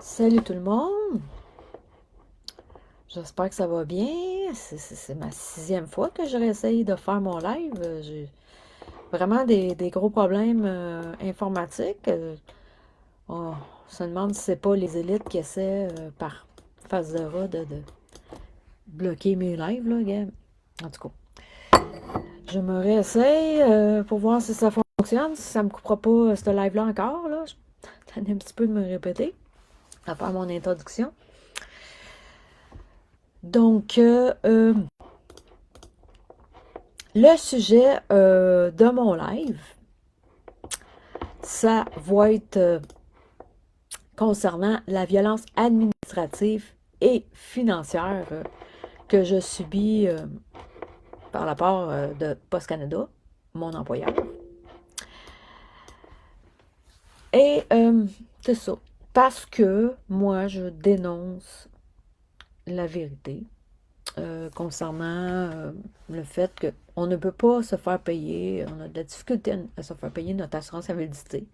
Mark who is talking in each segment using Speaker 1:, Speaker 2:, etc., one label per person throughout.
Speaker 1: Salut tout le monde, j'espère que ça va bien. C'est ma 6e fois que je réessaye de faire mon live. J'ai vraiment des gros problèmes informatiques. On se demande si c'est pas les élites qui essaient par face de rat de bloquer mes lives, là, gars. En tout cas, je me réessaye pour voir si ça fonctionne, si ça me coupera pas ce live-là encore, là. Je tenais un petit peu de me répéter à faire mon introduction. Donc, le sujet de mon live, ça va être concernant la violence administrative et financière que je subis par la part de Post Canada, mon employeur. Et c'est ça. Parce que moi, je dénonce la vérité concernant le fait qu'on ne peut pas se faire payer, on a de la difficulté à se faire payer notre assurance invalidité.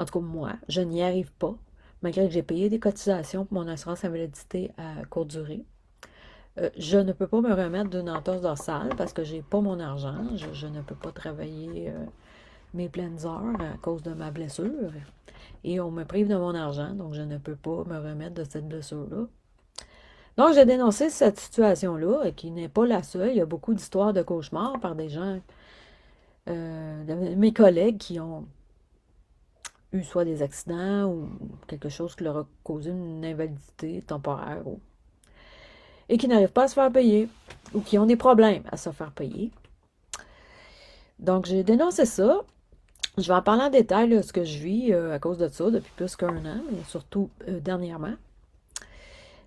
Speaker 1: En tout cas, moi, je n'y arrive pas, malgré que j'ai payé des cotisations pour mon assurance invalidité à courte durée. Je ne peux pas me remettre d'une entorse dorsale parce que j'ai pas mon argent. Je ne peux pas travailler mes pleines heures à cause de ma blessure. Et on me prive de mon argent, donc je ne peux pas me remettre de cette blessure-là. Donc, j'ai dénoncé cette situation-là, qui n'est pas la seule. Il y a beaucoup d'histoires de cauchemars par des gens, de mes collègues qui ont eu soit des accidents ou quelque chose qui leur a causé une invalidité temporaire et qui n'arrivent pas à se faire payer ou qui ont des problèmes à se faire payer. Donc, j'ai dénoncé ça. Je vais en parler en détail de ce que je vis à cause de ça depuis plus qu'1 an, mais surtout dernièrement.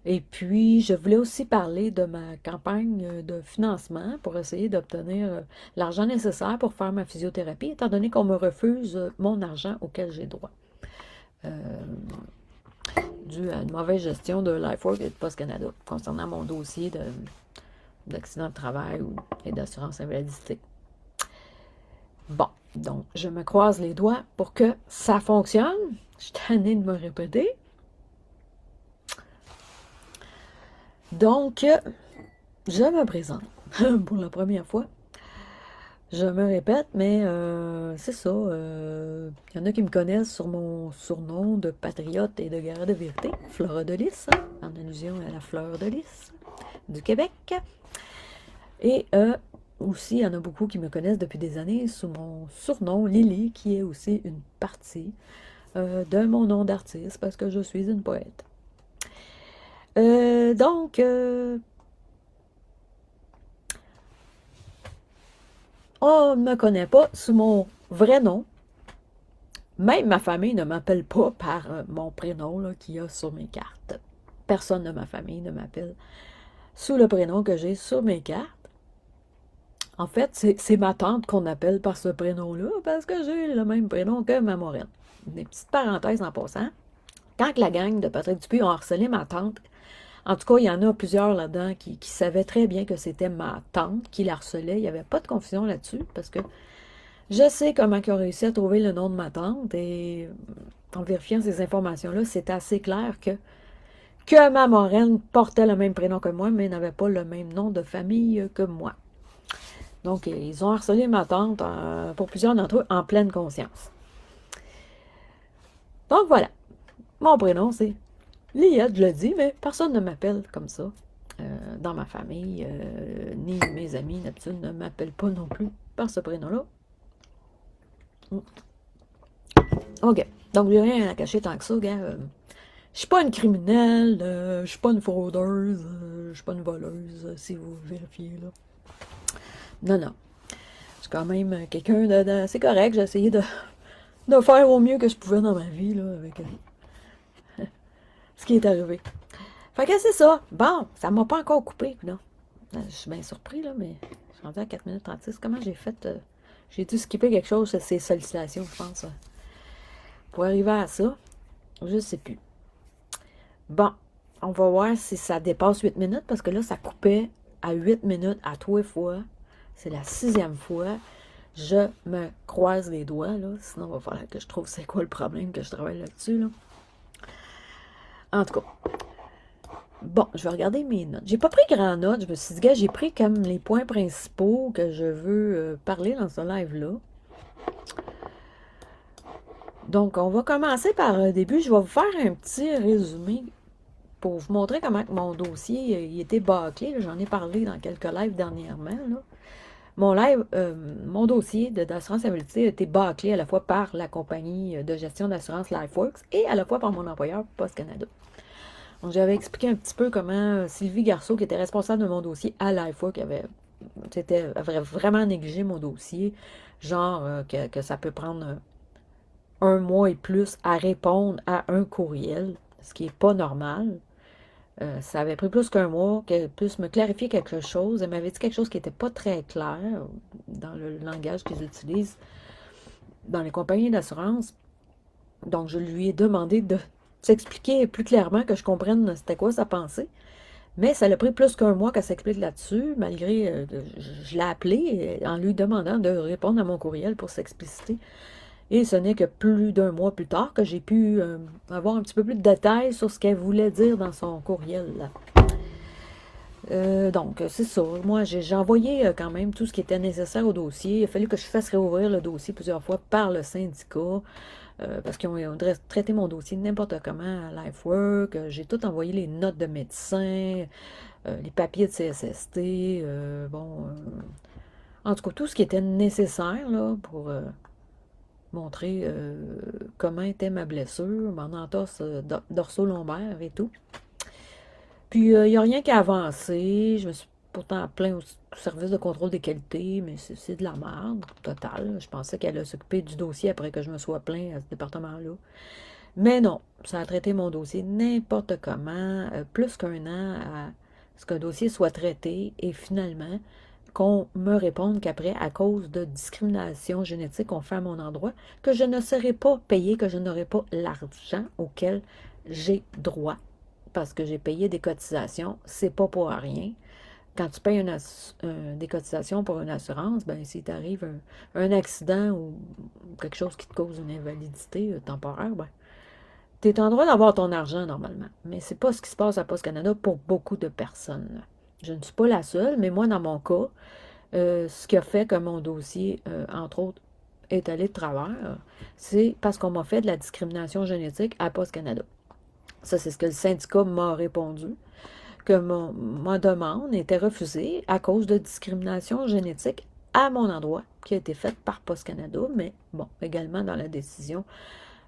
Speaker 1: Et puis, je voulais aussi parler de ma campagne de financement pour essayer d'obtenir l'argent nécessaire pour faire ma physiothérapie, étant donné qu'on me refuse mon argent auquel j'ai droit. Dû à une mauvaise gestion de LifeWork et de Post Canada concernant mon dossier d'accident de travail et d'assurance invalidité. Bon, donc je me croise les doigts pour que ça fonctionne. Je suis tannée de me répéter. Donc, je me présente pour la première fois. Je me répète, mais c'est ça. Il y en a qui me connaissent sur mon surnom de patriote et de guerrier de vérité, Fleur de Lys, hein, en allusion à la fleur de lys du Québec. Et aussi, il y en a beaucoup qui me connaissent depuis des années sous mon surnom Lily, qui est aussi une partie de mon nom d'artiste, parce que je suis une poète. Donc, on ne me connaît pas sous mon vrai nom. Même ma famille ne m'appelle pas par mon prénom qu'il y a sur mes cartes. Personne de ma famille ne m'appelle sous le prénom que j'ai sur mes cartes. En fait, c'est ma tante qu'on appelle par ce prénom-là parce que j'ai le même prénom que ma moraine. Des petites parenthèses en passant. Quand la gang de Patrick Dupuis ont harcelé ma tante, en tout cas, il y en a plusieurs là-dedans qui savaient très bien que c'était ma tante qui la harcelait. Il n'y avait pas de confusion là-dessus parce que je sais comment ils ont réussi à trouver le nom de ma tante et en vérifiant ces informations-là, c'est assez clair que ma moraine portait le même prénom que moi, mais n'avait pas le même nom de famille que moi. Donc, ils ont harcelé ma tante pour plusieurs d'entre eux en pleine conscience. Donc, voilà. Mon prénom, c'est Liette, je le dis, mais personne ne m'appelle comme ça. Dans ma famille, ni mes amis, d'habitude, ne m'appellent pas non plus par ce prénom-là. OK. Donc, j'ai rien à cacher tant que ça, gars. Je suis pas une criminelle, je suis pas une fraudeuse, je suis pas une voleuse, si vous vérifiez, là. Non, non. Je suis quand même quelqu'un c'est correct, j'ai essayé de faire au mieux que je pouvais dans ma vie, là, avec ce qui est arrivé. Fait que c'est ça. Bon, ça m'a pas encore coupé, là. Je suis bien surpris, là, mais je suis rendu à 4 minutes 36. Comment j'ai fait? J'ai dû skipper quelque chose, ces sollicitations, je pense, pour arriver à ça. Je sais plus. Bon, on va voir si ça dépasse 8 minutes, parce que là, ça coupait à 8 minutes à 3 fois. C'est la 6e fois. Je me croise les doigts, là. Sinon, il va falloir que je trouve c'est quoi le problème, que je travaille là-dessus, là. En tout cas, bon, je vais regarder mes notes. J'ai pas pris grand note. Je me suis dit, gars, j'ai pris comme les points principaux que je veux parler dans ce live-là. Donc, on va commencer par le début. Je vais vous faire un petit résumé pour vous montrer comment que mon dossier il était bâclé. J'en ai parlé dans quelques lives dernièrement. Là. Mon dossier d'assurance invalidité a été bâclé à la fois par la compagnie de gestion d'assurance LifeWorks et à la fois par mon employeur Post Canada. Donc, j'avais expliqué un petit peu comment Sylvie Garceau, qui était responsable de mon dossier à LifeWorks, avait vraiment négligé mon dossier, genre que ça peut prendre un mois et plus à répondre à un courriel, ce qui n'est pas normal. Ça avait pris plus qu'un mois qu'elle puisse me clarifier quelque chose. Elle m'avait dit quelque chose qui n'était pas très clair dans le langage qu'ils utilisent dans les compagnies d'assurance. Donc, je lui ai demandé de s'expliquer plus clairement, que je comprenne c'était quoi sa pensée. Mais ça a pris plus qu'un mois qu'elle s'explique là-dessus, malgré, je l'ai appelé en lui demandant de répondre à mon courriel pour s'expliciter. Et ce n'est que plus d'un mois plus tard que j'ai pu avoir un petit peu plus de détails sur ce qu'elle voulait dire dans son courriel. Donc, c'est ça. Moi, j'ai envoyé quand même tout ce qui était nécessaire au dossier. Il a fallu que je fasse réouvrir le dossier plusieurs fois par le syndicat. Parce qu'ils ont traité mon dossier n'importe comment à LifeWorks. J'ai tout envoyé, les notes de médecin, les papiers de CSST, en tout cas, tout ce qui était nécessaire là, pour montrer comment était ma blessure, mon entorse dorso-lombaire et tout. Puis, il n'y a rien qui a avancé. Je me suis pourtant plaint au service de contrôle des qualités, mais c'est de la merde, totale. Je pensais qu'elle allait s'occuper du dossier après que je me sois plaint à ce département-là. Mais non, ça a traité mon dossier n'importe comment, plus qu'un an à ce qu'un dossier soit traité, et finalement, qu'on me réponde qu'après, à cause de discrimination génétique qu'on fait à mon endroit, que je ne serai pas payée, que je n'aurai pas l'argent auquel j'ai droit, parce que j'ai payé des cotisations, c'est pas pour rien. Quand tu payes des cotisations pour une assurance, ben si t'arrive un accident ou quelque chose qui te cause une invalidité temporaire, ben tu es en droit d'avoir ton argent normalement. Mais c'est pas ce qui se passe à Post Canada pour beaucoup de personnes. Je ne suis pas la seule, mais moi, dans mon cas, ce qui a fait que mon dossier, entre autres, est allé de travers, c'est parce qu'on m'a fait de la discrimination génétique à Post Canada. Ça, c'est ce que le syndicat m'a répondu, que ma demande était refusée à cause de discrimination génétique à mon endroit, qui a été faite par Post Canada, mais bon, également dans la décision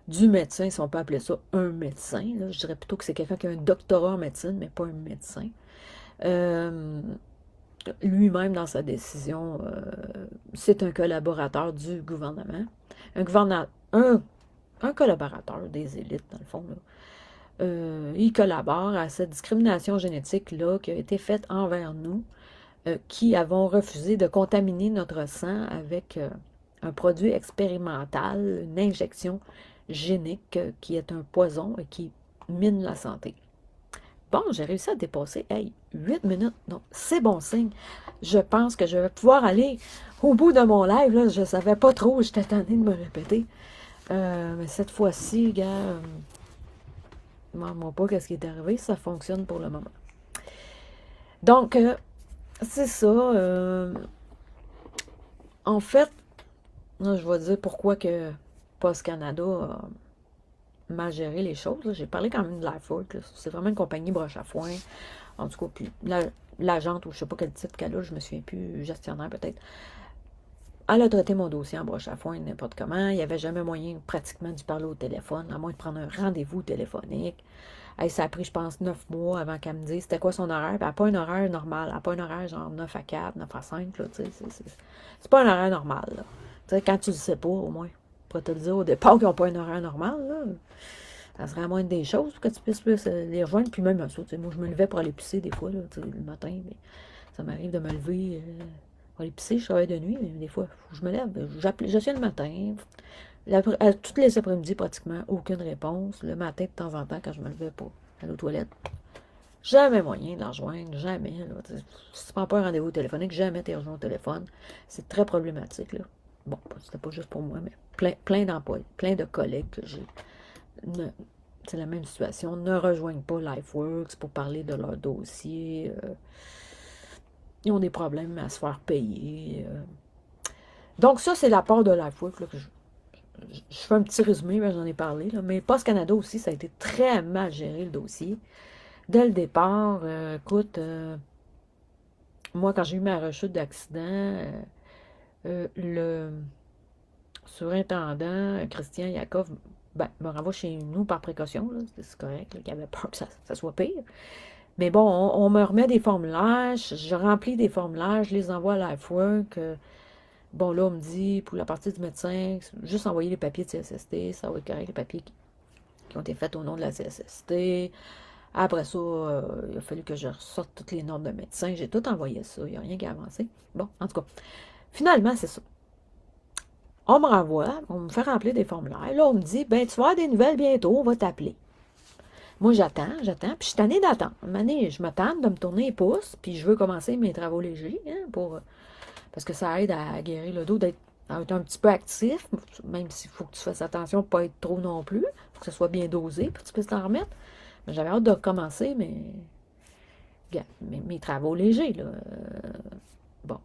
Speaker 1: du médecin, si on peut appeler ça un médecin. Là, je dirais plutôt que c'est quelqu'un qui a un doctorat en médecine, mais pas un médecin. Lui-même, dans sa décision, c'est un collaborateur du gouvernement. Un collaborateur des élites, dans le fond. Là. Il collabore à cette discrimination génétique-là qui a été faite envers nous, qui avons refusé de contaminer notre sang avec un produit expérimental, une injection génique qui est un poison et qui mine la santé. Bon, j'ai réussi à dépasser, 8 minutes, donc c'est bon signe. Je pense que je vais pouvoir aller au bout de mon live, là, je ne savais pas trop, j'étais tentée de me répéter. Mais cette fois-ci, gars, demande-moi pas qu'est-ce qui est arrivé, ça fonctionne pour le moment. Donc, c'est ça. En fait, là, je vais dire pourquoi que Post Canada a mal géré les choses. J'ai parlé quand même de LifeWorks. C'est vraiment une compagnie broche à foin. En tout cas, puis l'agente, ou je sais pas quel titre qu'elle a, je me souviens plus, gestionnaire peut-être. Elle a traité mon dossier en broche à foin n'importe comment. Il n'y avait jamais moyen pratiquement d'y parler au téléphone, à moins de prendre un rendez-vous téléphonique. Ça a pris, je pense, 9 mois avant qu'elle me dise c'était quoi son horaire. Puis elle n'a pas un horaire normal. Elle n'a pas un horaire genre 9 à 4, 9 à 5. Là, c'est pas un horaire normal. Là. Quand tu ne le sais pas, au moins, pour te le dire au départ qu'ils n'ont pas un horaire normal, là, ça serait à moins des choses pour que tu puisses plus les rejoindre. Puis même ça, moi, je me levais pour aller pisser des fois, là, le matin. Mais ça m'arrive de me lever pour aller pisser. Je travaille de nuit, mais des fois, faut que je me lève. Je suis le matin. Toutes les après-midi, pratiquement, aucune réponse. Le matin, de temps en temps, quand je me levais pour aller aux toilettes, jamais moyen de la rejoindre, jamais. Là, si tu prends pas un rendez-vous téléphonique, jamais tu es rejoint au téléphone. C'est très problématique. Là. Bon, c'était pas juste pour moi, mais plein d'emplois, plein de collègues que j'ai c'est la même situation, ne rejoignent pas LifeWorks pour parler de leur dossier. Ils ont des problèmes à se faire payer. Donc ça, c'est la part de LifeWorks là, que je fais un petit résumé, mais j'en ai parlé. Là. Mais Post Canada aussi, ça a été très mal géré le dossier. Dès le départ, écoute, moi, quand j'ai eu ma rechute d'accident, le surintendant, Christian Yakov, ben, me renvoie chez nous par précaution, c'est correct, qu'il avait peur que ça soit pire. Mais bon, on me remet des formulaires, je remplis des formulaires, je les envoie à LifeWork. Bon, là, on me dit, pour la partie du médecin, juste envoyer les papiers de CSST, ça va être correct, les papiers qui ont été faits au nom de la CSST. Après ça, il a fallu que je ressorte toutes les normes de médecin. J'ai tout envoyé ça, il n'y a rien qui a avancé. Bon, en tout cas, finalement, c'est ça. On me renvoie, on me fait remplir des formulaires. Là, on me dit, ben, tu vas avoir des nouvelles bientôt, on va t'appeler. Moi, j'attends, puis je suis tannée d'attendre. À un moment donné, je me tente de me tourner les pouces, puis je veux commencer mes travaux légers, hein, parce que ça aide à guérir le dos, d'être un petit peu actif, même s'il faut que tu fasses attention pour ne pas être trop non plus. Il faut que ce soit bien dosé pour que tu puisses t'en remettre. Mais j'avais hâte de recommencer, mais mes travaux légers, là. Bon.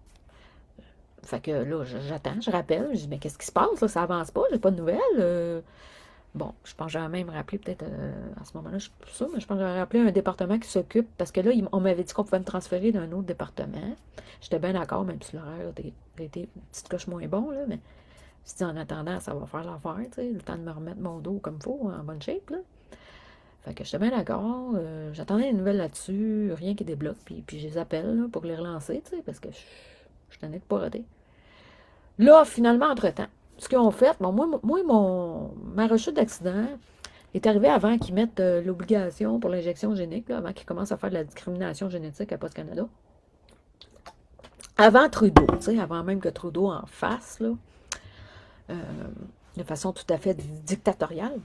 Speaker 1: Fait que là, j'attends, je rappelle, je dis, mais qu'est-ce qui se passe, là? Ça avance pas, j'ai pas de nouvelles. Bon, je pense que j'avais même rappelé peut-être à ce moment-là, je suis plus sûre, mais je pense que j'avais rappelé un département qui s'occupe, parce que là, on m'avait dit qu'on pouvait me transférer d'un autre département. J'étais bien d'accord, même si l'horaire était une petite coche moins bon, là, mais je dis en attendant, ça va faire l'affaire, tu sais, le temps de me remettre mon dos comme il faut, en bonne shape, là. Fait que j'étais bien d'accord, j'attendais des nouvelles là-dessus, rien qui débloque, puis je les appelle là, pour les relancer, tu sais, parce que je tenais de pas rater. Là, finalement, entre-temps, ce qu'ils ont fait, bon, ma rechute d'accident est arrivée avant qu'ils mettent l'obligation pour l'injection génique, là, avant qu'ils commencent à faire de la discrimination génétique à Post Canada. Avant Trudeau, tu sais, avant même que Trudeau en fasse, là, de façon tout à fait dictatoriale.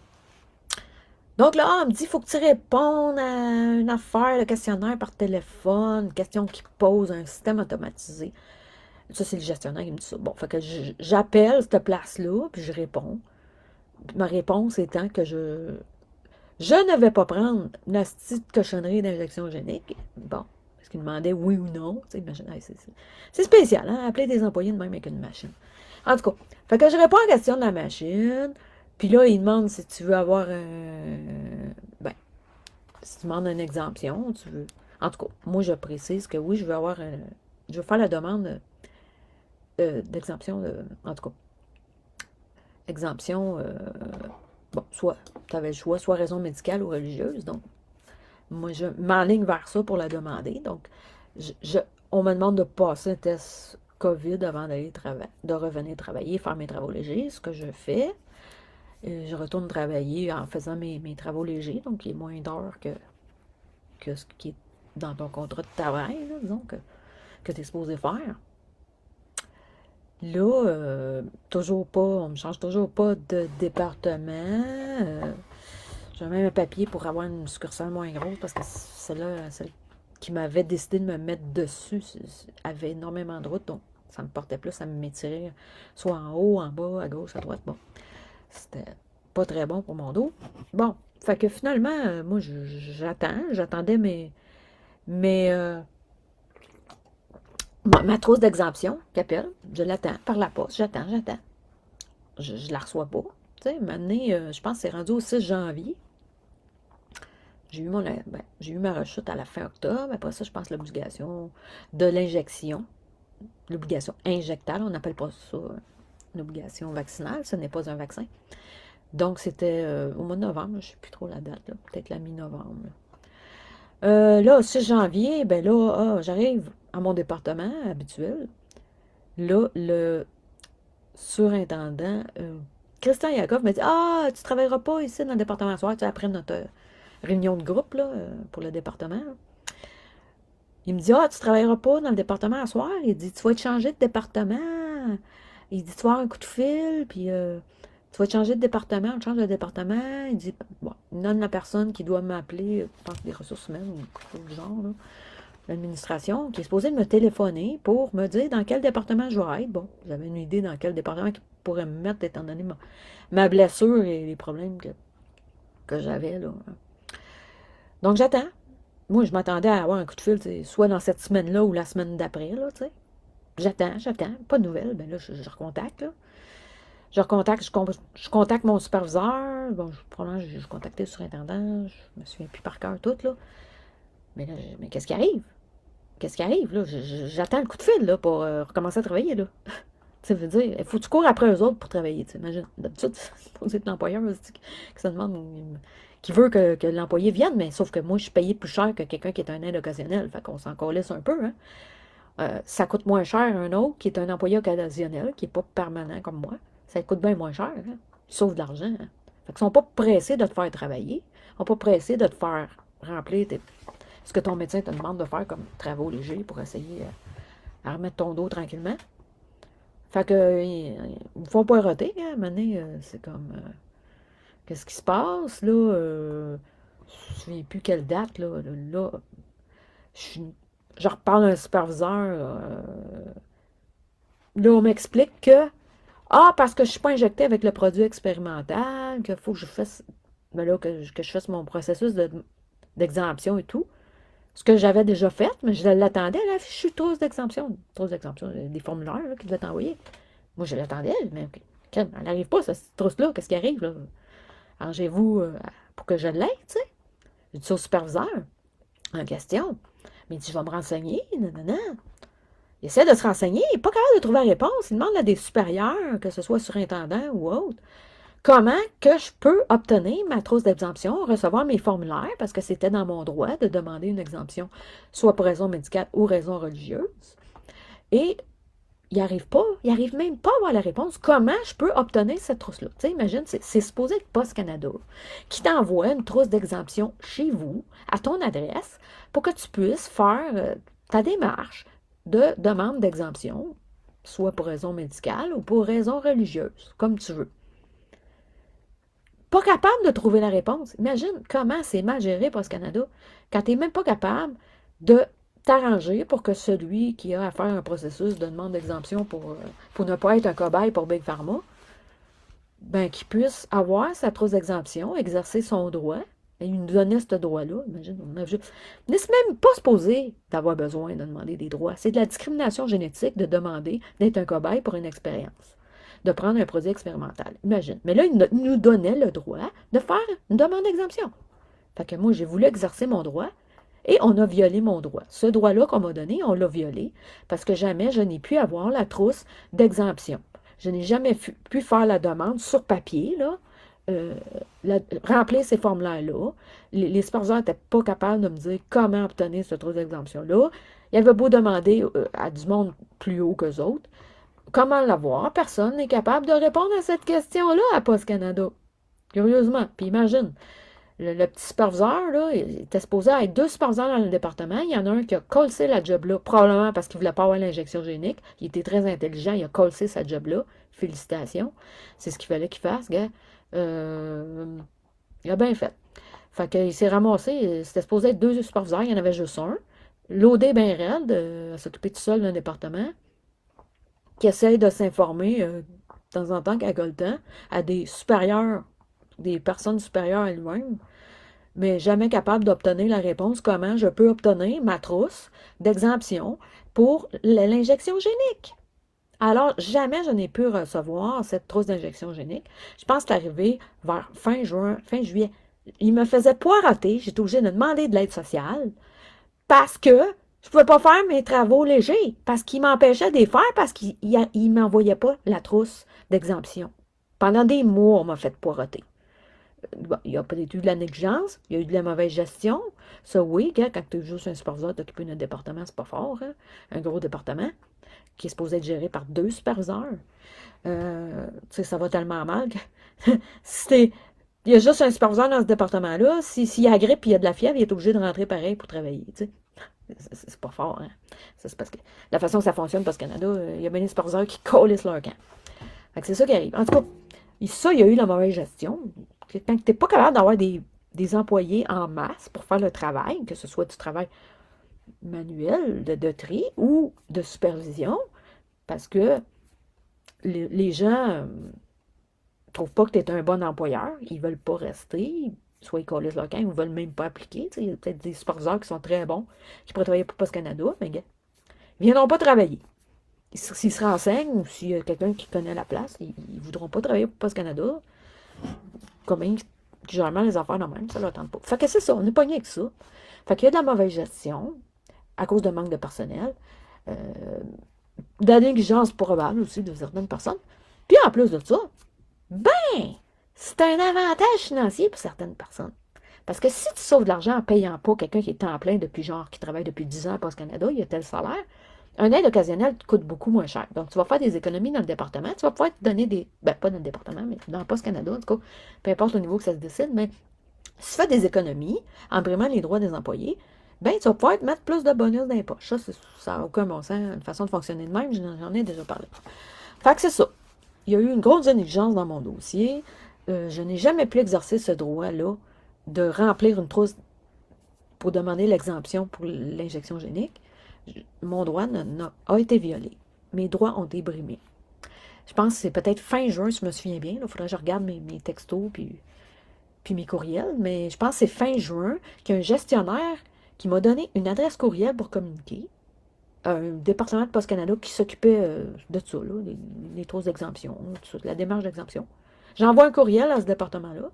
Speaker 1: Donc là, on me dit, il faut que tu répondes à une affaire, le questionnaire par téléphone, une question qui pose un système automatisé. Ça, c'est le gestionnaire qui me dit ça. Bon, fait que j'appelle cette place-là, puis je réponds. Ma réponse étant que je ne vais pas prendre la petite cochonnerie d'injection génique. Bon, parce qu'il demandait oui ou non. C'est spécial, hein, appeler des employés de même avec une machine. En tout cas, fait que je réponds à la question de la machine. Puis là, il demande si tu veux avoir ben, si tu demandes une exemption, tu veux. En tout cas, moi, je précise que oui, je veux faire la demande d'exemption, en tout cas, exemption, bon, soit, tu avais le choix, soit raison médicale ou religieuse. Donc, moi, je m'enligne vers ça pour la demander. Donc, on me demande de passer un test COVID avant de revenir travailler, faire mes travaux légers, ce que je fais. Je retourne travailler en faisant mes travaux légers, donc il y a moins d'heures que ce qui est dans ton contrat de travail, là, disons, que tu es supposé faire. Là, toujours pas, on me change toujours pas de département. J'ai même un papier pour avoir une succursale moins grosse parce que celle qui m'avait décidé de me mettre dessus avait énormément de route, donc ça me portait plus à me m'étirer soit en haut, en bas, à gauche, à droite. Bon, c'était pas très bon pour mon dos. Bon, fait que finalement, moi, j'attendais ma trousse d'exemption, qu'appelle, je l'attends par la poste, j'attends. Je la reçois pas. Tu sais, maintenant, je pense que c'est rendu au 6 janvier. J'ai eu ma rechute à la fin octobre. Après ça, je pense l'obligation de l'injection. L'obligation injectable, on n'appelle pas ça une obligation vaccinale, ce n'est pas un vaccin. Donc, c'était au mois de novembre, je ne sais plus trop la date, peut-être la mi-novembre. Là, 6 janvier, ben là, j'arrive à mon département habituel. Là, le surintendant, Christian Yakov, me dit, ah, tu ne travailleras pas ici dans le département ce soir, tu sais, après notre réunion de groupe là, pour le département. Là. Il me dit, ah, tu ne travailleras pas dans le département ce soir. Il dit, tu vas te changer de département. Il dit, tu vas avoir un coup de fil, puis tu vas te changer de département, on te change de département. Il dit, bon, il donne la personne qui doit m'appeler, je pense des ressources humaines ou quelque chose du genre, là, l'administration, qui est supposée de me téléphoner pour me dire dans quel département je vais être. Bon, j'avais une idée dans quel département qui pourrait me mettre, étant donné ma blessure et les problèmes que j'avais, là. Donc, j'attends. Moi, je m'attendais à avoir un coup de fil, soit dans cette semaine-là ou la semaine d'après, là, tu sais. J'attends. Pas de nouvelles. Ben là, je recontacte, là. Je contacte mon superviseur. Bon, probablement, je contactais le surintendant. Je me souviens plus par cœur tout, là. Mais là, mais qu'est-ce qui arrive? Qu'est-ce qui arrive, là? J'attends le coup de fil, là, pour recommencer à travailler, là. Ça veut dire, il faut que tu cours après eux autres pour travailler, tu sais, imagine. D'habitude, c'est supposé être l'employeur qui se demande, qui veut que l'employé vienne, mais sauf que moi, je suis payé plus cher que quelqu'un qui est un aide occasionnel. Fait qu'on s'en calisse un peu, hein. Ça coûte moins cher un autre qui est un employé occasionnel, qui n'est pas permanent comme moi. Ça coûte bien moins cher, hein. Ils sauvent de l'argent, hein. Fait qu'ils sont pas pressés de te faire travailler. Ils sont pas pressés de te faire remplir ce que ton médecin te demande de faire comme travaux légers pour essayer à remettre ton dos tranquillement. Fait que, ils ne font pas roter, hein, à un moment donné, c'est comme, qu'est-ce qui se passe, là, je ne souviens plus quelle date, là, je, je reparle à un superviseur, là, on m'explique que, parce que je ne suis pas injectée avec le produit expérimental, qu'il faut que je fasse, ben là, que je fasse mon processus d'exemption et tout, ce que j'avais déjà fait, mais je l'attendais, la fichue trousse d'exemption, des formulaires là, qu'il devait t'envoyer. Moi, je l'attendais, mais elle n'arrive pas, cette trousse-là. Qu'est-ce qui arrive, là? Arrangez-vous pour que je l'aide, tu sais. Je dis au superviseur, en question. Mais il dit, je vais me renseigner. Non, non, non. Il essaie de se renseigner. Il n'est pas capable de trouver la réponse. Il demande à des supérieurs, que ce soit surintendant ou autre, comment que je peux obtenir ma trousse d'exemption, recevoir mes formulaires, parce que c'était dans mon droit de demander une exemption, soit pour raison médicale ou raison religieuse. Et il arrive même pas à avoir la réponse. Comment je peux obtenir cette trousse-là? Tu sais, imagine, c'est supposé être Post Canada qui t'envoie une trousse d'exemption chez vous, à ton adresse, pour que tu puisses faire ta démarche de demande d'exemption, soit pour raison médicale ou pour raison religieuse, comme tu veux. Pas capable de trouver la réponse. Imagine comment c'est mal géré Post Canada quand tu n'es même pas capable de t'arranger pour que celui qui a à faire un processus de demande d'exemption pour ne pas être un cobaye pour Big Pharma, ben, qu'il puisse avoir sa trousse d'exemption, exercer son droit, et il nous donnait ce droit-là. Imagine, on n'est même pas supposé d'avoir besoin de demander des droits. C'est de la discrimination génétique de demander d'être un cobaye pour une expérience, de prendre un produit expérimental. Imagine. Mais là, il nous donnait le droit de faire une demande d'exemption. Fait que moi, j'ai voulu exercer mon droit. Et on a violé mon droit. Ce droit-là qu'on m'a donné, on l'a violé parce que jamais je n'ai pu avoir la trousse d'exemption. Je n'ai jamais pu faire la demande sur papier, là, euh, remplir ces formulaires-là. Les superviseurs n'étaient pas capables de me dire comment obtenir cette trousse d'exemption-là. Il avait beau demander à du monde plus haut qu'eux autres, comment l'avoir? Personne n'est capable de répondre à cette question-là à Post Canada. Curieusement. Puis imagine, le petit superviseur, là, il était supposé être deux superviseurs dans le département. Il y en a un qui a collé la job-là, probablement parce qu'il ne voulait pas avoir l'injection génique. Il était très intelligent, il a collé sa job-là. Félicitations. C'est ce qu'il fallait qu'il fasse, gars. Il a bien fait. Fait qu'il s'est ramassé, c'était supposé être deux superviseurs, il y en avait juste un. L'OD bien raide, à s'occuper tout seul d'un département, qui essaye de s'informer de temps en temps, qu'à le temps, à des supérieurs, des personnes supérieures à lui-même, mais jamais capable d'obtenir la réponse comment je peux obtenir ma trousse d'exemption pour l'injection génique. Alors, jamais je n'ai pu recevoir cette trousse d'injection génique. Je pense que c'est arrivé vers fin juin, fin juillet. Il me faisait poireauter. J'étais obligée de demander de l'aide sociale parce que je ne pouvais pas faire mes travaux légers, parce qu'il m'empêchait de les faire, parce qu'il ne m'envoyait pas la trousse d'exemption. Pendant des mois, on m'a fait poireauter. Bon, il y a peut-être eu de la négligence, il y a eu de la mauvaise gestion. Ça, oui, quand tu es juste un superviseur, t'occuper d'un département, c'est pas fort, hein? Un gros département qui est supposé être géré par deux superviseurs. Tu sais, ça va tellement mal que il y a juste un superviseur dans ce département-là, s'il y a grippe et il y a de la fièvre, il est obligé de rentrer pareil pour travailler, tu sais. C'est pas fort, hein? Ça, c'est parce que la façon que ça fonctionne, parce qu'au Canada, il y a bien des superviseurs qui collissent leur camp. Fait que c'est ça qui arrive. En tout cas, ça, il y a eu la mauvaise gestion. Quand tu n'es pas capable d'avoir des employés en masse pour faire le travail, que ce soit du travail manuel, de tri ou de supervision, parce que les gens ne trouvent pas que tu es un bon employeur, ils ne veulent pas rester, soit ils collent leur camp, ils ne veulent même pas appliquer. Il y a peut-être des superviseurs qui sont très bons, qui pourraient travailler pour Post Canada, mais gars, ils ne viendront pas travailler. S'ils se renseignent ou s'il y a quelqu'un qui connaît la place, ils ne voudront pas travailler pour Post Canada. Comme généralement, les affaires de même, ça leur tente pas. Fait que c'est ça, on n'est pas avec ça. Fait qu'il y a de la mauvaise gestion, à cause de manque de personnel, euh, de la négligence probable aussi de certaines personnes. Puis en plus de ça, ben, c'est un avantage financier pour certaines personnes. Parce que si tu sauves de l'argent en payant pas quelqu'un qui est temps plein depuis genre, qui travaille depuis 10 ans à Post Canada, il a tel salaire, un aide occasionnel coûte beaucoup moins cher. Donc, tu vas faire des économies dans le département. Tu vas pouvoir te donner des. Ben, pas dans le département, mais dans Post Canada, en tout cas, peu importe au niveau que ça se décide, mais si tu fais des économies en brimant les droits des employés, ben, tu vas pouvoir te mettre plus de bonus dans les poches. Ça n'a aucun bon sens. Une façon de fonctionner de même, j'en ai déjà parlé. Fait que c'est ça. Il y a eu une grosse négligence dans mon dossier. Je n'ai jamais pu exercer ce droit-là de remplir une trousse pour demander l'exemption pour l'injection génique. Mon droit a été violé. Mes droits ont été brimés. Je pense que c'est peut-être fin juin, si je me souviens bien. Il faudrait que je regarde mes textos puis mes courriels. Mais je pense que c'est fin juin qu'il y a un gestionnaire qui m'a donné une adresse courriel pour communiquer. Un département de Post Canada qui s'occupait de ça, là, les trousses d'exemption, la démarche d'exemption. J'envoie un courriel à ce département-là.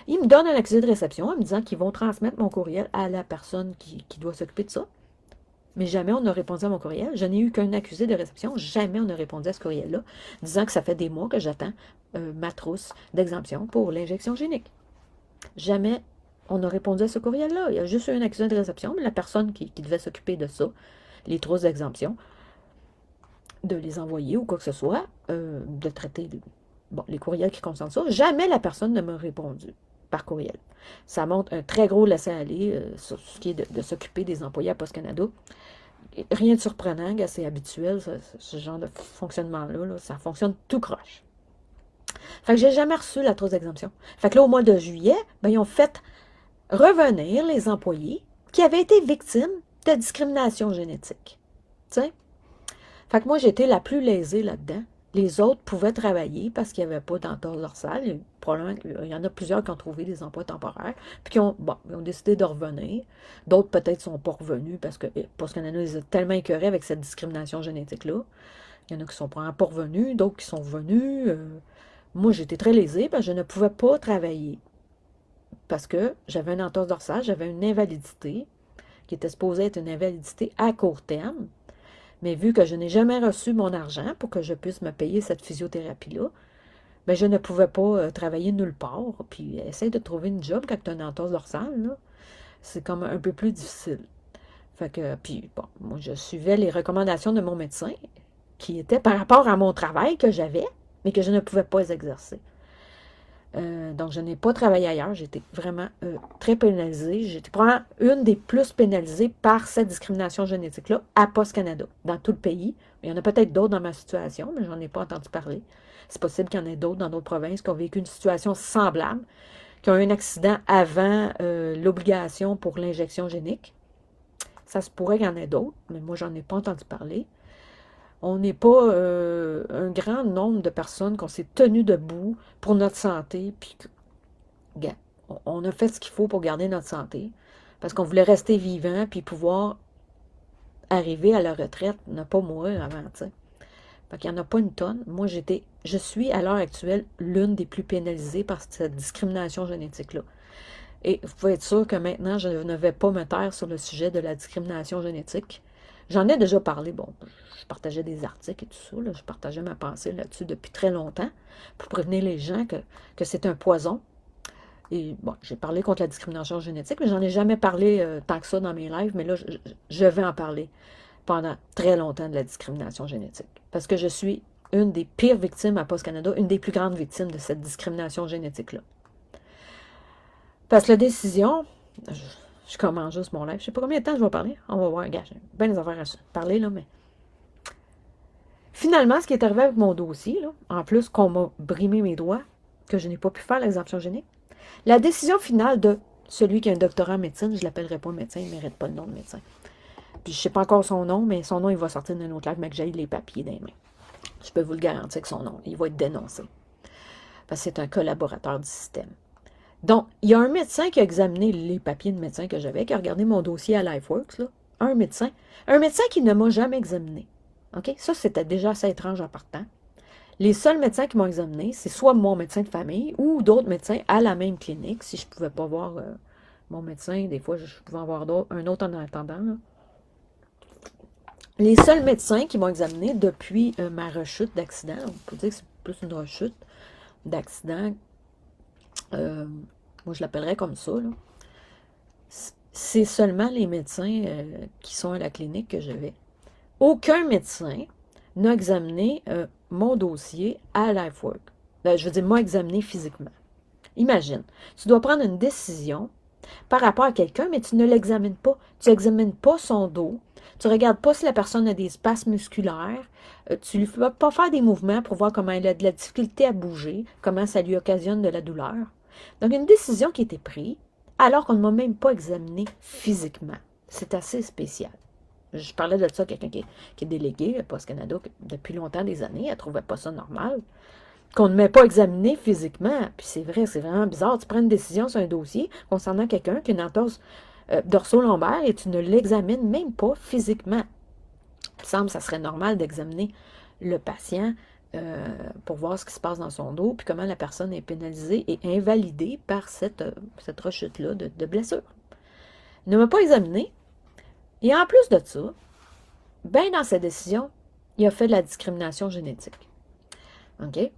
Speaker 1: Il me donne un accusé de réception en me disant qu'ils vont transmettre mon courriel à la personne qui doit s'occuper de ça. Mais jamais on n'a répondu à mon courriel. Je n'ai eu qu'un accusé de réception. Jamais on n'a répondu à ce courriel-là, disant que ça fait des mois que j'attends ma trousse d'exemption pour l'injection génique. Jamais on a répondu à ce courriel-là. Il y a juste eu un accusé de réception, mais la personne qui devait s'occuper de ça, les trousses d'exemption, de les envoyer ou quoi que ce soit, de traiter les courriels qui concernent ça, jamais la personne ne m'a répondu par courriel. Ça montre un très gros laisser-aller sur ce qui est de s'occuper des employés à Post Canada. Rien de surprenant, c'est habituel, ce genre de fonctionnement-là. Là, ça fonctionne tout croche. Fait que j'ai jamais reçu la trousse d'exemption. Fait que là, au mois de juillet, ben, ils ont fait revenir les employés qui avaient été victimes de discrimination génétique. T'sais? Fait que moi, j'étais la plus lésée là-dedans. Les autres pouvaient travailler parce qu'il n'y avait pas d'entorse dorsale. Probablement qu'il y en a plusieurs qui ont trouvé des emplois temporaires, puis qui ont décidé de revenir. D'autres, peut-être, ne sont pas revenus parce qu'il y en a ils sont tellement écœurés avec cette discrimination génétique-là. Il y en a qui sont pas revenus, d'autres qui sont revenus. Moi, j'étais très lésée parce que je ne pouvais pas travailler. Parce que j'avais une entorse dorsale, j'avais une invalidité qui était supposée être une invalidité à court terme. Mais vu que je n'ai jamais reçu mon argent pour que je puisse me payer cette physiothérapie-là, ben je ne pouvais pas travailler nulle part. Puis essaye de trouver une job quand tu as une entorse dorsale, là. C'est comme un peu plus difficile. Fait que, puis bon, moi je suivais les recommandations de mon médecin, qui étaient par rapport à mon travail que j'avais, mais que je ne pouvais pas exercer. Donc, je n'ai pas travaillé ailleurs. J'étais vraiment très pénalisée. J'étais probablement une des plus pénalisées par cette discrimination génétique-là à Post Canada, dans tout le pays. Il y en a peut-être d'autres dans ma situation, mais je n'en ai pas entendu parler. C'est possible qu'il y en ait d'autres dans d'autres provinces qui ont vécu une situation semblable, qui ont eu un accident avant l'obligation pour l'injection génique. Ça se pourrait qu'il y en ait d'autres, mais moi, j'en ai pas entendu parler. On n'est pas un grand nombre de personnes qu'on s'est tenu debout pour notre santé, puis on a fait ce qu'il faut pour garder notre santé, parce qu'on voulait rester vivant, puis pouvoir arriver à la retraite, n'a pas mourir avant, tu sais. Fait qu'il n'y en a pas une tonne. Moi, je suis à l'heure actuelle l'une des plus pénalisées par cette discrimination génétique-là. Et vous pouvez être sûr que maintenant, je ne vais pas me taire sur le sujet de la discrimination génétique. J'en ai déjà parlé, bon, je partageais des articles et tout ça, là, je partageais ma pensée là-dessus depuis très longtemps pour prévenir les gens que c'est un poison. Et bon, j'ai parlé contre la discrimination génétique, mais j'en ai jamais parlé tant que ça dans mes lives, mais là, je vais en parler pendant très longtemps de la discrimination génétique. Parce que je suis une des pires victimes à Post Canada, une des plus grandes victimes de cette discrimination génétique-là. Parce que la décision, je commence juste mon live. Je ne sais pas combien de temps je vais parler. On va voir. Gars, j'ai bien des affaires à parler, là, mais. Finalement, ce qui est arrivé avec mon dossier, là, en plus qu'on m'a brimé mes droits, que je n'ai pas pu faire l'exemption génique, la décision finale de celui qui a un doctorat en médecine, je ne l'appellerai pas médecin, il ne mérite pas le nom de médecin. Puis je ne sais pas encore son nom, mais son nom, il va sortir d'un autre live, mais que j'aille les papiers dans les mains. Je peux vous le garantir que son nom, il va être dénoncé. Parce que c'est un collaborateur du système. Donc, il y a un médecin qui a examiné les papiers de médecin que j'avais, qui a regardé mon dossier à LifeWorks, là. Un médecin. Un médecin qui ne m'a jamais examiné. OK? Ça, c'était déjà assez étrange en partant. Les seuls médecins qui m'ont examiné, c'est soit mon médecin de famille ou d'autres médecins à la même clinique. Si je ne pouvais pas voir mon médecin, des fois, je pouvais en voir un autre en attendant, là. Les seuls médecins qui m'ont examiné depuis ma rechute d'accident, on peut dire que c'est plus une rechute d'accident, moi je l'appellerais comme ça, là. C'est seulement les médecins qui sont à la clinique que je vais. Aucun médecin n'a examiné mon dossier à LifeWork. Je veux dire, m'a examiné physiquement. Imagine, tu dois prendre une décision par rapport à quelqu'un, mais tu ne l'examines pas. Tu n'examines pas son dos. Tu ne regardes pas si la personne a des spasmes musculaires. Tu ne lui fais pas faire des mouvements pour voir comment elle a de la difficulté à bouger, comment ça lui occasionne de la douleur. Donc, une décision qui a été prise alors qu'on ne m'a même pas examiné physiquement. C'est assez spécial. Je parlais de ça à quelqu'un qui est délégué à Post Canada depuis longtemps, des années. Elle ne trouvait pas ça normal. Qu'on ne m'ait pas examiné physiquement. Puis c'est vrai, c'est vraiment bizarre. Tu prends une décision sur un dossier concernant quelqu'un qui a une entorse dorso-lombaire et tu ne l'examines même pas physiquement. Il me semble que ça serait normal d'examiner le patient pour voir ce qui se passe dans son dos, puis comment la personne est pénalisée et invalidée par cette rechute-là de blessure. Il ne m'a pas examiné. Et en plus de ça, ben dans sa décision, il a fait de la discrimination génétique. OK?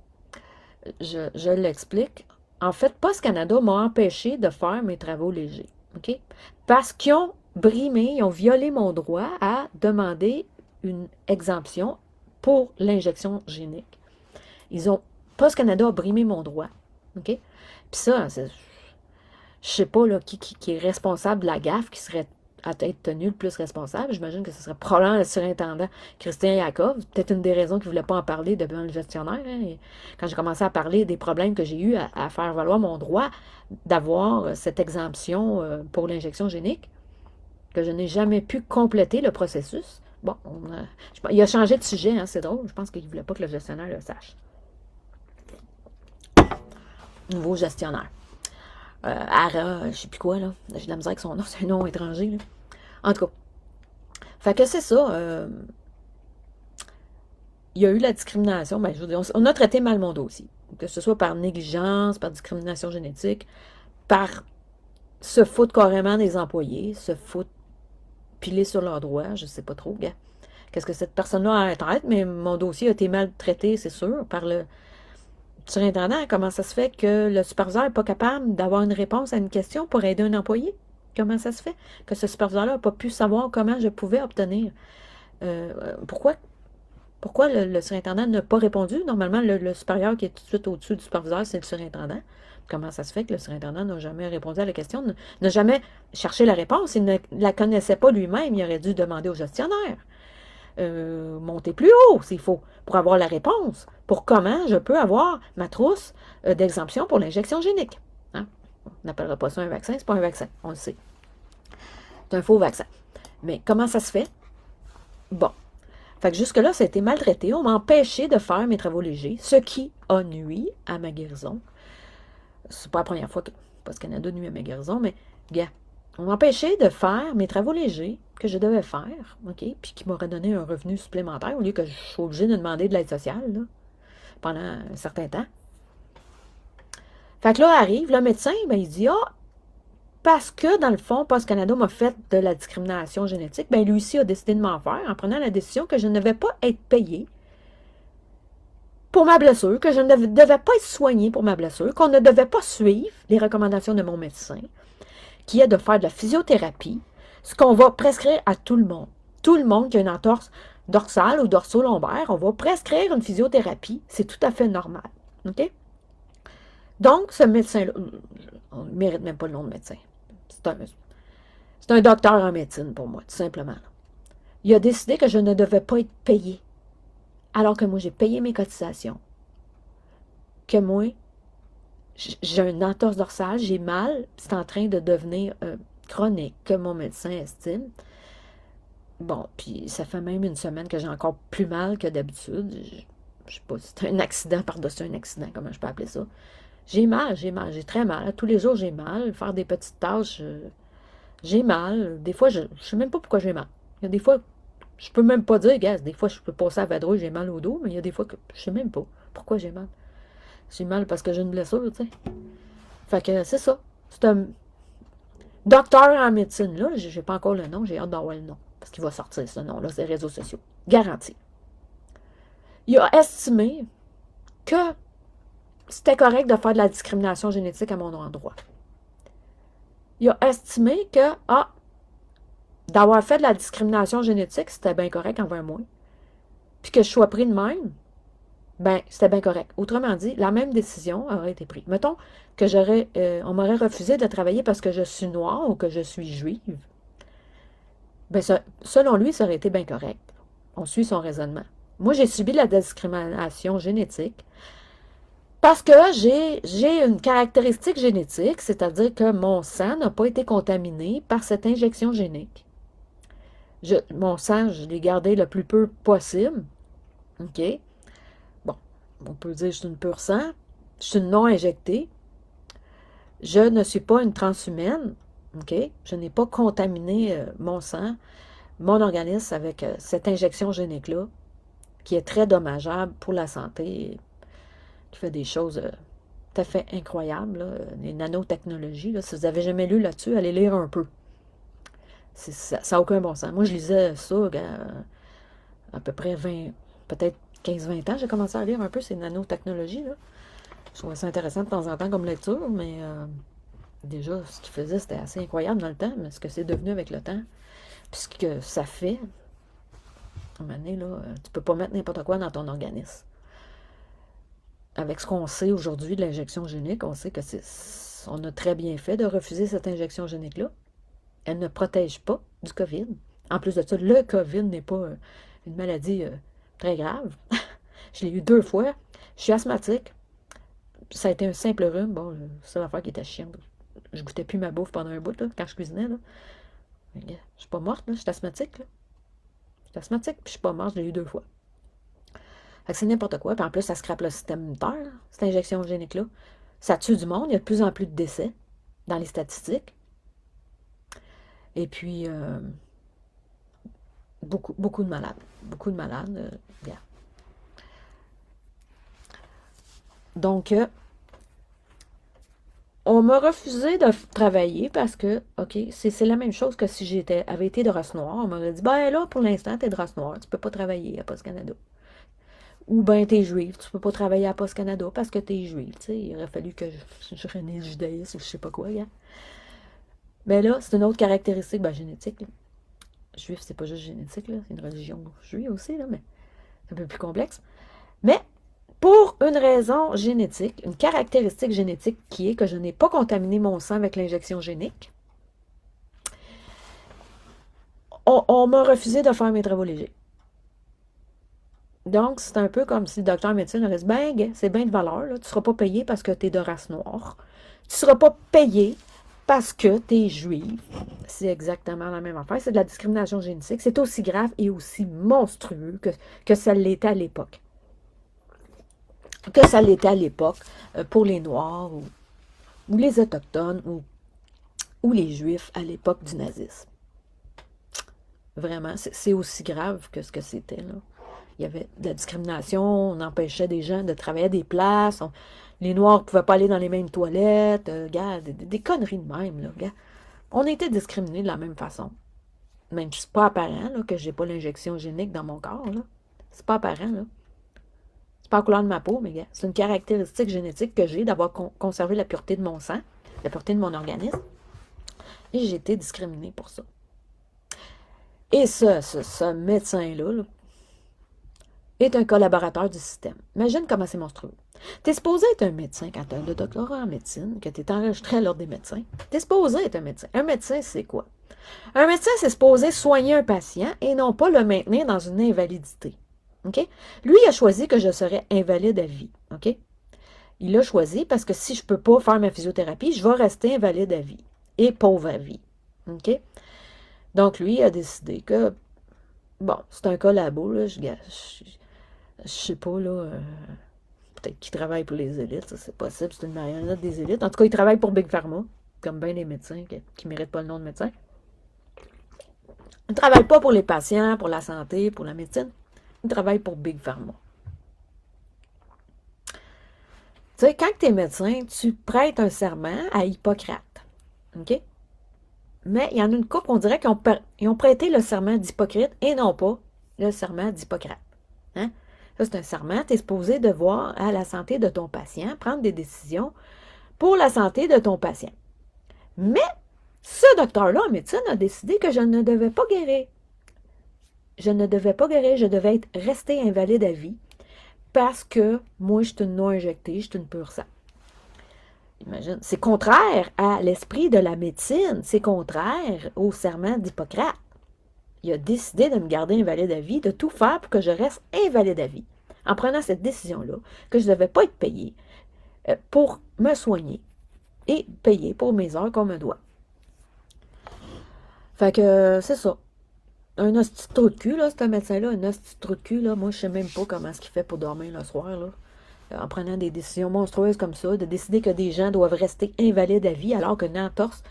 Speaker 1: Je l'explique. En fait, Post Canada m'a empêché de faire mes travaux légers. OK? Parce qu'ils ont brimé, ils ont violé mon droit à demander une exemption pour l'injection génique. Post Canada a brimé mon droit. OK? Puis ça, je sais pas là, qui est responsable de la gaffe, qui serait à être tenu le plus responsable. J'imagine que ce serait probablement le surintendant Christian Yakov. Peut-être une des raisons qu'il ne voulait pas en parler devant le gestionnaire. Hein. Quand j'ai commencé à parler des problèmes que j'ai eu à faire valoir mon droit d'avoir cette exemption pour l'injection génique, que je n'ai jamais pu compléter le processus. Bon, il a changé de sujet, hein, c'est drôle. Je pense qu'il ne voulait pas que le gestionnaire le sache. Nouveau gestionnaire. Ara, je ne sais plus quoi, là. J'ai de la misère avec son nom, c'est un nom étranger, là. En tout cas. Fait que c'est ça. Il y a eu la discrimination. Ben, je veux dire, on a traité mal mon dossier. Que ce soit par négligence, par discrimination génétique, par se foutre carrément des employés, se foutre piler sur leurs droits, je ne sais pas trop, gars. Qu'est-ce que cette personne-là a à être, mais mon dossier a été mal traité, c'est sûr, par le surintendant. Comment ça se fait que le superviseur n'est pas capable d'avoir une réponse à une question pour aider un employé? Comment ça se fait que ce superviseur-là n'a pas pu savoir comment je pouvais obtenir? Pourquoi le surintendant n'a pas répondu? Normalement, le supérieur qui est tout de suite au-dessus du superviseur, c'est le surintendant. Comment ça se fait que le surintendant n'a jamais répondu à la question, n'a jamais cherché la réponse? Il ne la connaissait pas lui-même. Il aurait dû demander au gestionnaire. Monter plus haut, s'il faut, pour avoir la réponse. Pour comment je peux avoir ma trousse d'exemption pour l'injection génique. Hein? On n'appellera pas ça un vaccin, c'est pas un vaccin, on le sait. C'est un faux vaccin. Mais comment ça se fait? Bon. Fait que jusque-là, ça a été maltraité. On m'a empêché de faire mes travaux légers, ce qui a nui à ma guérison. C'est pas la première fois que Post Canada nuit à ma guérison, mais, gars, on m'a empêché de faire mes travaux légers que je devais faire, OK, puis qui m'auraient donné un revenu supplémentaire au lieu que je sois obligée de demander de l'aide sociale, là, pendant un certain temps. Fait que là, arrive le médecin, ben, il dit, parce que, dans le fond, Post Canada m'a fait de la discrimination génétique, ben, lui aussi a décidé de m'en faire en prenant la décision que je ne devais pas être payée pour ma blessure, que je ne devais pas être soignée pour ma blessure, qu'on ne devait pas suivre les recommandations de mon médecin, qui est de faire de la physiothérapie, ce qu'on va prescrire à tout le monde. Tout le monde qui a une entorse dorsale ou dorso-lombaire, on va prescrire une physiothérapie. C'est tout à fait normal. OK? Donc, ce médecin-là, on ne mérite même pas le nom de médecin. C'est un docteur en médecine pour moi, tout simplement. Il a décidé que je ne devais pas être payée, alors que moi, j'ai payé mes cotisations. Que moi, j'ai une entorse dorsale, j'ai mal, c'est en train de devenir chronique, que mon médecin estime. Bon, puis ça fait même une semaine que j'ai encore plus mal que d'habitude. Je sais pas si c'est un accident par-dessus un accident, comment je peux appeler ça. j'ai très mal. Tous les jours, j'ai mal. Faire des petites tâches, j'ai mal. Des fois, je ne sais même pas pourquoi j'ai mal. Il y a des fois, je peux même pas dire, gars, des fois, je peux passer à vadrouille, j'ai mal au dos, mais il y a des fois que je sais même pas pourquoi j'ai mal. J'ai mal parce que j'ai une blessure, tu sais. Fait que c'est ça. C'est un docteur en médecine, là. J'ai pas encore le nom, j'ai hâte d'avoir le nom. Parce qu'il va sortir ce nom-là, sur les réseaux sociaux. Garanti. Il a estimé que c'était correct de faire de la discrimination génétique à mon endroit. Il a estimé que, d'avoir fait de la discrimination génétique, c'était bien correct envers moi. Puis que je sois pris de même, ben, c'était bien correct. Autrement dit, la même décision aurait été prise. Mettons que on m'aurait refusé de travailler parce que je suis noire ou que je suis juive. Ben, selon lui, ça aurait été bien correct. On suit son raisonnement. Moi, j'ai subi la discrimination génétique parce que j'ai une caractéristique génétique, c'est-à-dire que mon sang n'a pas été contaminé par cette injection génique. Mon sang, je l'ai gardé le plus peu possible. OK? Bon, on peut dire que je suis une pure sang. Je suis une non injectée. Je ne suis pas une transhumaine. OK? Je n'ai pas contaminé mon sang, mon organisme avec cette injection génique-là, qui est très dommageable pour la santé, qui fait des choses tout à fait incroyables, là, les nanotechnologies. Là. Si vous n'avez jamais lu là-dessus, allez lire un peu. Ça n'a aucun bon sens. Moi, je lisais ça à peu près 20, peut-être 15-20 ans. J'ai commencé à lire un peu ces nanotechnologies. Là. Je trouvais ça intéressant de temps en temps comme lecture, mais déjà, ce qu'il faisait, c'était assez incroyable dans le temps, mais ce que c'est devenu avec le temps, puis ce que ça fait, à un moment donné, là, tu peux pas mettre n'importe quoi dans ton organisme. Avec ce qu'on sait aujourd'hui de l'injection génique, on sait que on a très bien fait de refuser cette injection génique-là. Elle ne protège pas du COVID. En plus de ça, le COVID n'est pas une maladie très grave. Je l'ai eu 2 fois. Je suis asthmatique. Ça a été un simple rhume. Bon, c'est l'affaire qui était chiante. Je goûtais plus ma bouffe pendant un bout, là, quand je cuisinais. Là. Mais, je suis pas morte, là. Je suis asthmatique. Là. Je suis asthmatique, puis je suis pas morte. Je l'ai eu 2 fois. Fait que c'est n'importe quoi. Puis en plus, ça scrape le système immunitaire, là, cette injection génique-là. Ça tue du monde. Il y a de plus en plus de décès dans les statistiques. Et puis, beaucoup, beaucoup de malades. Beaucoup de malades. Yeah. Donc, on m'a refusé de travailler parce que, OK, c'est la même chose que si j'avais été de race noire. On m'aurait dit, ben là, pour l'instant, t'es de race noire, tu peux pas travailler à Post Canada. Ou ben t'es juif, tu peux pas travailler à Post Canada parce que t'es juif. Tu sais, il aurait fallu que je renie le judaïsme ou je sais pas quoi, gars. Mais là, c'est une autre caractéristique génétique. Là. Juif, c'est pas juste génétique, là, c'est une religion juive aussi, là, mais c'est un peu plus complexe. Mais pour une raison génétique, une caractéristique génétique qui est que je n'ai pas contaminé mon sang avec l'injection génique, on m'a refusé de faire mes travaux légers. Donc, c'est un peu comme si le docteur en médecine aurait dit, ben, c'est bien de valeur, là, tu ne seras pas payé parce que tu es de race noire. Tu ne seras pas payé parce que tu es juif. C'est exactement la même affaire. C'est de la discrimination génétique. C'est aussi grave et aussi monstrueux que ça l'était à l'époque. Que ça l'était à l'époque pour les Noirs ou les Autochtones ou les Juifs à l'époque du nazisme. Vraiment, c'est aussi grave que ce que c'était, là. Il y avait de la discrimination, on empêchait des gens de travailler à des places, les Noirs ne pouvaient pas aller dans les mêmes toilettes, gars, des conneries de même, là, gars. On a été discriminés de la même façon. Même si c'est pas apparent, là, que j'ai pas l'injection génique dans mon corps, là. C'est pas apparent, là. C'est pas la couleur de ma peau, mais gars, c'est une caractéristique génétique que j'ai d'avoir conservé la pureté de mon sang, la pureté de mon organisme, et j'ai été discriminée pour ça. Et ce médecin-là, là, est un collaborateur du système. Imagine comment c'est monstrueux. Tu es supposé être un médecin quand tu as le doctorat en médecine, que tu es enregistré à l'ordre des médecins. Tu es supposé être un médecin. Un médecin, c'est quoi? Un médecin, c'est supposé soigner un patient et non pas le maintenir dans une invalidité. OK? Lui, il a choisi que je serais invalide à vie. OK? Il l'a choisi parce que si je ne peux pas faire ma physiothérapie, je vais rester invalide à vie et pauvre à vie. OK? Donc, lui, il a décidé que, bon, c'est un collabo, là, je sais pas, là, peut-être qu'il travaille pour les élites, ça c'est possible, c'est une marionnette des élites. En tout cas, il travaille pour Big Pharma, comme bien les médecins qui ne méritent pas le nom de médecin. Il ne travaille pas pour les patients, pour la santé, pour la médecine. Il travaille pour Big Pharma. Tu sais, quand tu es médecin, tu prêtes un serment à Hippocrate. OK? Mais il y en a une couple, on dirait qu'ils ont prêté le serment d'Hippocrate et non pas le serment d'Hippocrate. Hein? Ça, c'est un serment, tu es supposé devoir à la santé de ton patient, prendre des décisions pour la santé de ton patient. Mais ce docteur-là en médecine a décidé que je ne devais pas guérir. Je ne devais pas guérir, je devais être resté invalide à vie parce que moi, je suis une non-injectée, je suis une pure sang. Imagine, c'est contraire à l'esprit de la médecine, c'est contraire au serment d'Hippocrate. Il a décidé de me garder invalide à vie, de tout faire pour que je reste invalide à vie, en prenant cette décision-là, que je ne devais pas être payé pour me soigner et payer pour mes heures qu'on me doit. Fait que c'est ça. Un hostie de trou de cul, là, c'est un médecin-là, un hostie de trou de cul, là. Moi, je sais même pas comment est-ce qu'il fait pour dormir le soir, là. En prenant des décisions monstrueuses comme ça, de décider que des gens doivent rester invalides à vie alors qu'une entorse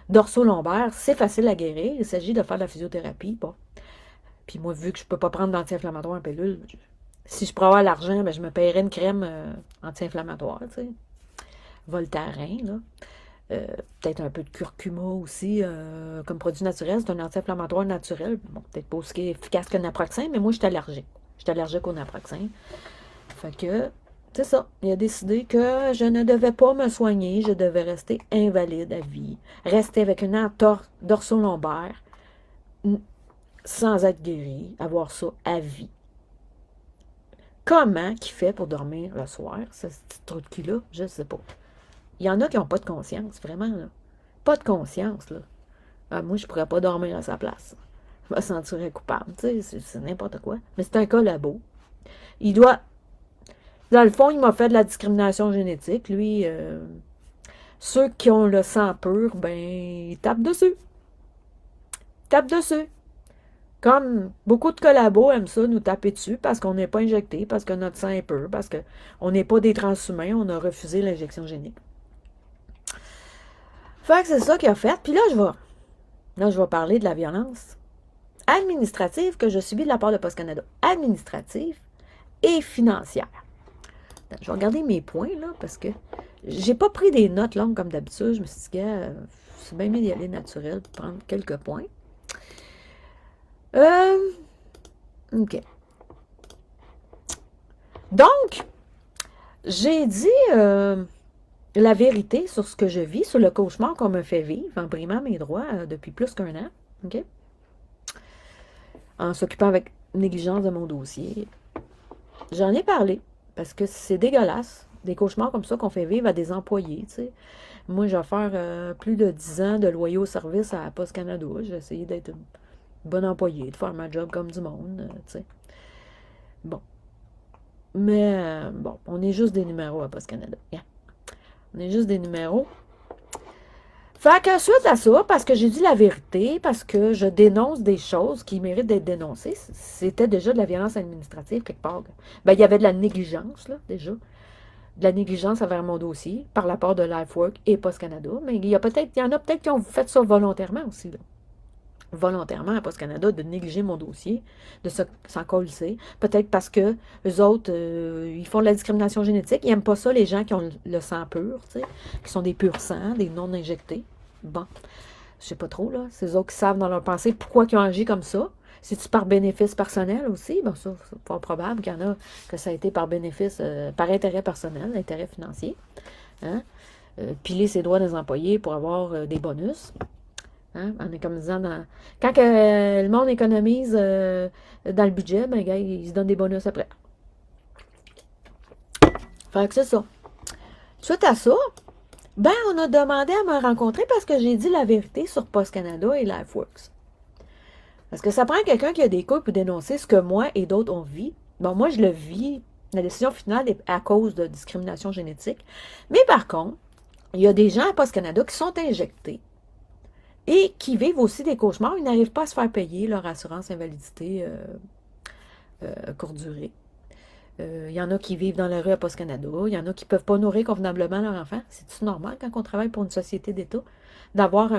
Speaker 1: dorso-lombaire, c'est facile à guérir. Il s'agit de faire de la physiothérapie. Bon. Puis moi, vu que je ne peux pas prendre d'anti-inflammatoire en pilule, si je pourrais avoir l'argent, ben, je me paierais une crème anti-inflammatoire, tu sais. Voltaren, là. Peut-être un peu de curcuma aussi, comme produit naturel. C'est un anti-inflammatoire naturel. Bon, peut-être pas aussi efficace que le naproxen, mais moi, je suis allergique. Je suis allergique au naproxen. Fait que, c'est ça. Il a décidé que je ne devais pas me soigner, je devais rester invalide à vie. Rester avec une entorse dorso-lombaire, sans être guéri, avoir ça à vie. Comment qu'il fait pour dormir le soir, ce petit trou de cul-là? Je ne sais pas. Il y en a qui n'ont pas de conscience, vraiment, là. Pas de conscience, là. Ah, moi, je ne pourrais pas dormir à sa place. Je me sentirais coupable, tu sais, c'est n'importe quoi. Mais c'est un cas labo. Il doit... Dans le fond, il m'a fait de la discrimination génétique. Lui, ceux qui ont le sang pur, ben, ils tapent dessus. Ils tapent dessus. Comme beaucoup de collabos aiment ça, nous taper dessus parce qu'on n'est pas injecté, parce que notre sang est pur, parce qu'on n'est pas des transhumains, on a refusé l'injection génique. Fait que c'est ça qu'il a fait. Puis là, je vais parler de la violence administrative que je subis de la part de Post Canada. Administrative et financière. Je vais regarder mes points, là, parce que j'ai pas pris des notes longues comme d'habitude. Je me suis dit, c'est bien mieux d'y aller naturel pour prendre quelques points. OK. Donc, j'ai dit la vérité sur ce que je vis, sur le cauchemar qu'on me fait vivre en brimant mes droits depuis plus qu'1 an. OK? En s'occupant avec négligence de mon dossier. J'en ai parlé. Parce que c'est dégueulasse, des cauchemars comme ça qu'on fait vivre à des employés, tu sais. Moi, je vais faire plus de 10 ans de loyaux service à Post Canada. J'ai essayé d'être une bonne employée, de faire ma job comme du monde, tu sais. Bon. Mais, bon, on est juste des numéros à Post Canada. Yeah. On est juste des numéros. Fait que suite à ça, parce que j'ai dit la vérité, parce que je dénonce des choses qui méritent d'être dénoncées, c'était déjà de la violence administrative quelque part. Ben, il y avait de la négligence, là, déjà. De la négligence envers mon dossier, par la part de LifeWork et Post Canada. Mais il y en a peut-être qui ont fait ça volontairement aussi, là. Volontairement à Post Canada, de négliger mon dossier, de s'en coller. Peut-être parce que eux autres, ils font de la discrimination génétique. Ils n'aiment pas ça, les gens qui ont le sang pur, tu sais, qui sont des purs sangs, des non-injectés. Bon, je sais pas trop, là. C'est eux autres qui savent dans leur pensée pourquoi ils ont agi comme ça. C'est-tu par bénéfice personnel aussi? Bon, ça, c'est pas probable qu'il y en a que ça a été par bénéfice, par intérêt personnel, intérêt financier. Hein? Piler ses droits des employés pour avoir des bonus. Hein? En économisant quand le monde économise dans le budget, ben, gars, ils se donnent des bonus après. Fait que c'est ça. Suite à ça, ben, on a demandé à me rencontrer parce que j'ai dit la vérité sur Post Canada et LifeWorks. Parce que ça prend quelqu'un qui a des couilles pour dénoncer ce que moi et d'autres ont vu. Bon, moi, je le vis. La décision finale est à cause de discrimination génétique. Mais par contre, il y a des gens à Post Canada qui sont injectés et qui vivent aussi des cauchemars. Ils n'arrivent pas à se faire payer leur assurance invalidité courte durée. Il y en a qui vivent dans la rue à Post-Canada. Il y en a qui ne peuvent pas nourrir convenablement leur enfant. C'est-tu normal quand on travaille pour une société d'État d'avoir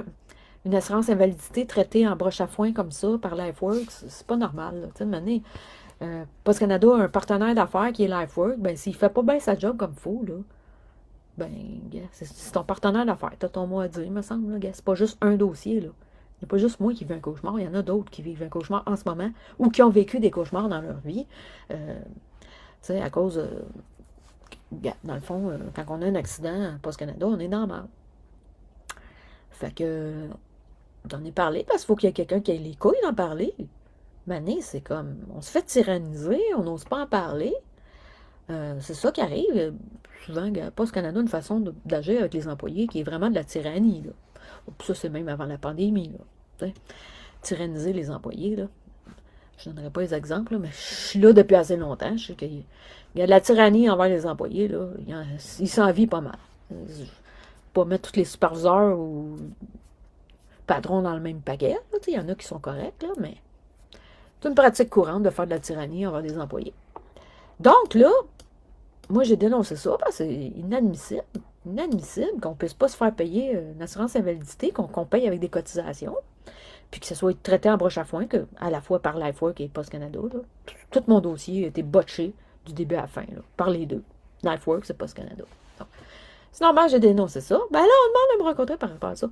Speaker 1: une assurance invalidité traitée en broche à foin comme ça par LifeWorks? C'est pas normal. Tu sais, de manière, Post-Canada a un partenaire d'affaires qui est LifeWorks. Ben, s'il fait pas bien sa job comme il faut, là, ben, c'est ton partenaire d'affaires. T'as ton mot à dire, il me semble. C'est pas juste un dossier, là. Il n'y a pas juste moi qui vis un cauchemar, il y en a d'autres qui vivent un cauchemar en ce moment ou qui ont vécu des cauchemars dans leur vie. Tu sais, à cause, dans le fond, quand on a un accident à Post-Canada, on est dans la merde. Fait que, j'en ai parlé parce qu'il faut qu'il y ait quelqu'un qui ait les couilles d'en parler. Mané, c'est comme, on se fait tyranniser, on n'ose pas en parler. C'est ça qui arrive. Souvent, Post-Canada a une façon d'agir avec les employés qui est vraiment de la tyrannie. Là. Ça, c'est même avant la pandémie. Là. Tyranniser les employés. Là. Je ne donnerai pas les exemples, là, mais je suis là depuis assez longtemps. Je sais qu'il y a de la tyrannie envers les employés. Là. Ils s'envient pas mal. Pas mettre tous les superviseurs ou patrons dans le même paquet. Il y en a qui sont corrects, là, mais c'est une pratique courante de faire de la tyrannie envers les employés. Donc là, moi j'ai dénoncé ça parce que c'est inadmissible. Inadmissible qu'on ne puisse pas se faire payer une assurance invalidité, qu'on paye avec des cotisations, puis que ce soit traité en broche à foin, que, à la fois par LifeWorks et Post-Canada. Tout mon dossier a été botché du début à la fin, là, par les deux. LifeWorks et Post-Canada. C'est normal, j'ai dénoncé ça. Ben là, on demande de me rencontrer par rapport à ça.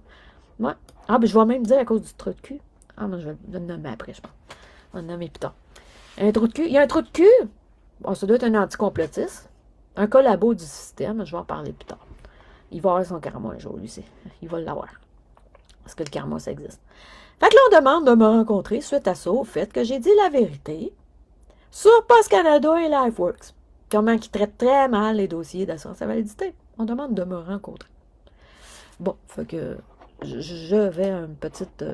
Speaker 1: Ouais. Ah, ben je vais même dire à cause du trou de cul. Ah, moi, je vais le nommer après, je pense. On va le nommer plus tard. Un trou de cul. Il y a un trou de cul. Bon, ça doit être un anticomplotiste. Un collabo du système. Je vais en parler plus tard. Il va avoir son karma un jour, lui. Il va l'avoir. Parce que le karma, ça existe. Fait que là, on demande de me rencontrer suite à ça, au fait que j'ai dit la vérité sur Post-Canada et LifeWorks. Comment ils traitent très mal les dossiers d'assurance invalidité. On demande de me rencontrer. Bon, fait que je vais à une petite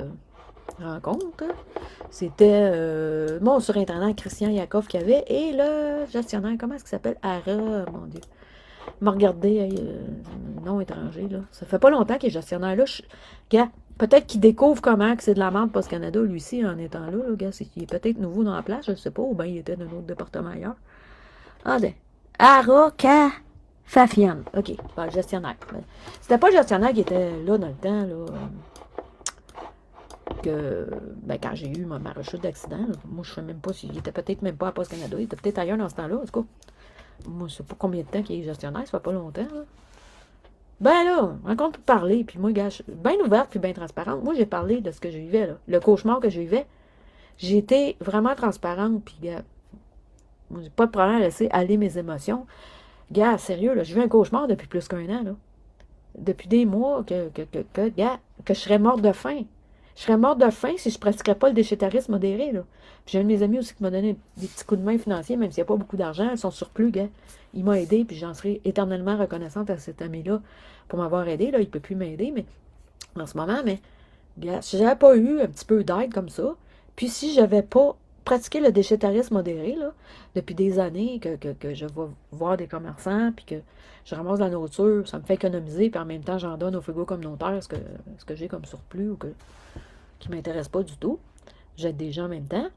Speaker 1: rencontre. C'était mon surintendant Christian Yakov qui avait et le gestionnaire, comment est-ce qu'il s'appelle? Ara, mon Dieu. Il m'a regardé, nom étranger, là. Ça fait pas longtemps qu'il est gestionnaire, là. Peut-être qu'il découvre comment que c'est de la merde Post-Canada, lui aussi, en étant là, gars. Il est peut-être nouveau dans la place, je ne sais pas, ou bien il était dans un autre département ailleurs. Ah, ben. Ara Fafian. OK, le gestionnaire. C'était pas le gestionnaire qui était là dans le temps, là. Quand j'ai eu ma rechute d'accident, moi, je ne sais même pas s'il était peut-être même pas à Post-Canada, il était peut-être ailleurs dans ce temps-là, en tout cas. Moi, je ne sais pas combien de temps qu'il est gestionnaire, ça fait pas longtemps, là. Ben là, encore pour parler, puis moi, gars, je suis bien ouverte puis bien transparente. Moi, j'ai parlé de ce que je vivais, là. Le cauchemar que je vivais. J'ai été vraiment transparente, puis gars, moi, j'ai pas de problème à laisser aller mes émotions. Gars, sérieux, là, je vis un cauchemar depuis plus qu'un an, là. Depuis des mois que je serais morte de faim. Je serais morte de faim si je ne pratiquerais pas le déchétarisme modéré, là. J'ai un de mes amis aussi qui m'a donné des petits coups de main financiers, même s'il n'y a pas beaucoup d'argent, son surplus, gars. Il m'a aidé, puis j'en serai éternellement reconnaissante à cet ami-là pour m'avoir aidé. Là, il ne peut plus m'aider, mais en ce moment, mais gars, si j'avais pas eu un petit peu d'aide comme ça, puis si j'avais pas pratiqué le déchétarisme modéré, là, depuis des années, que je vais voir des commerçants, puis que je ramasse de la nourriture, ça me fait économiser, puis en même temps, j'en donne au frigo communautaire ce que j'ai comme surplus ou qui ne m'intéresse pas du tout. J'aide des gens en même temps.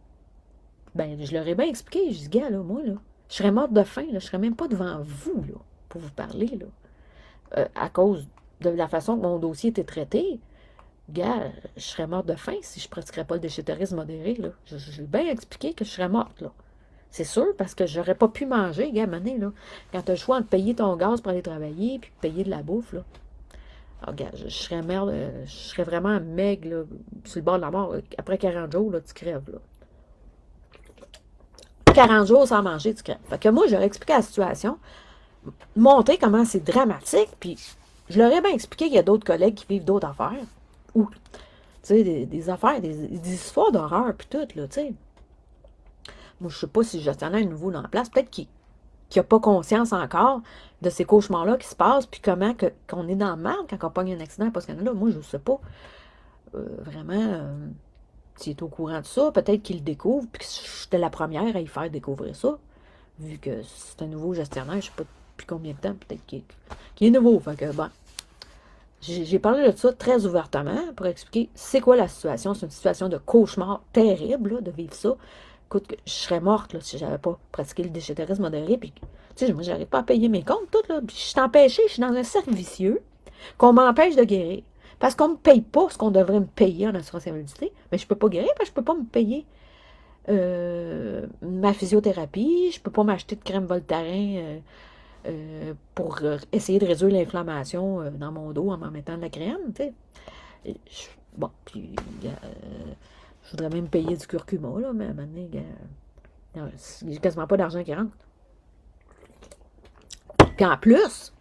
Speaker 1: Ben, je leur ai bien expliqué. Je dis, gars, là, moi, là, je serais morte de faim, là, je serais même pas devant vous, là, pour vous parler, là. À cause de la façon que mon dossier était traité, gars, je serais morte de faim si je ne pratiquerais pas le déchétarisme modéré, là. J'ai bien expliqué que je serais morte, là. C'est sûr, parce que j'aurais pas pu manger, gars, mané, là. Quand tu as le choix de payer ton gaz pour aller travailler, puis payer de la bouffe, là. Alors, regarde, je serais merde, je serais vraiment maigre, là, sur le bord de la mort. Après 40 jours, là, tu crèves, là. 40 jours sans manger, tu crèves. Fait que moi, j'aurais expliqué la situation, montrer comment c'est dramatique, puis je leur ai bien expliqué qu'il y a d'autres collègues qui vivent d'autres affaires. Ou, tu sais, des affaires, des histoires d'horreur, puis tout, là, tu sais. Moi, je sais pas si le gestionnaire est nouveau dans la place. Peut-être qu'il n'a pas conscience encore de ces cauchemars-là qui se passent, puis comment qu'on est dans le mal quand on pogne un accident parce que là, moi, je ne sais pas vraiment s'il est au courant de ça. Peut-être qu'il le découvre, puis que j'étais la première à y faire découvrir ça, vu que c'est un nouveau gestionnaire, je ne sais pas depuis combien de temps, peut-être qu'il est nouveau. Fait que, bon, j'ai parlé de ça très ouvertement pour expliquer c'est quoi la situation. C'est une situation de cauchemar terrible, là, de vivre ça. écoute, je serais morte là, si j'avais pas pratiqué le déchétérisme modéré. Puis, tu sais, moi, j'arrive pas à payer mes comptes, tout, là. Puis, je suis empêchée, je suis dans un cercle vicieux qu'on m'empêche de guérir. Parce qu'on ne me paye pas ce qu'on devrait me payer en assurance invalidité. Mais je peux pas guérir parce que je peux pas me payer ma physiothérapie. Je peux pas m'acheter de crème Voltaren pour essayer de réduire l'inflammation dans mon dos en m'en mettant de la crème, tu sais. Bon, puis je voudrais même payer du curcuma, là, mais à un moment donné, il n'y a quasiment pas d'argent qui rentre. Puis en plus,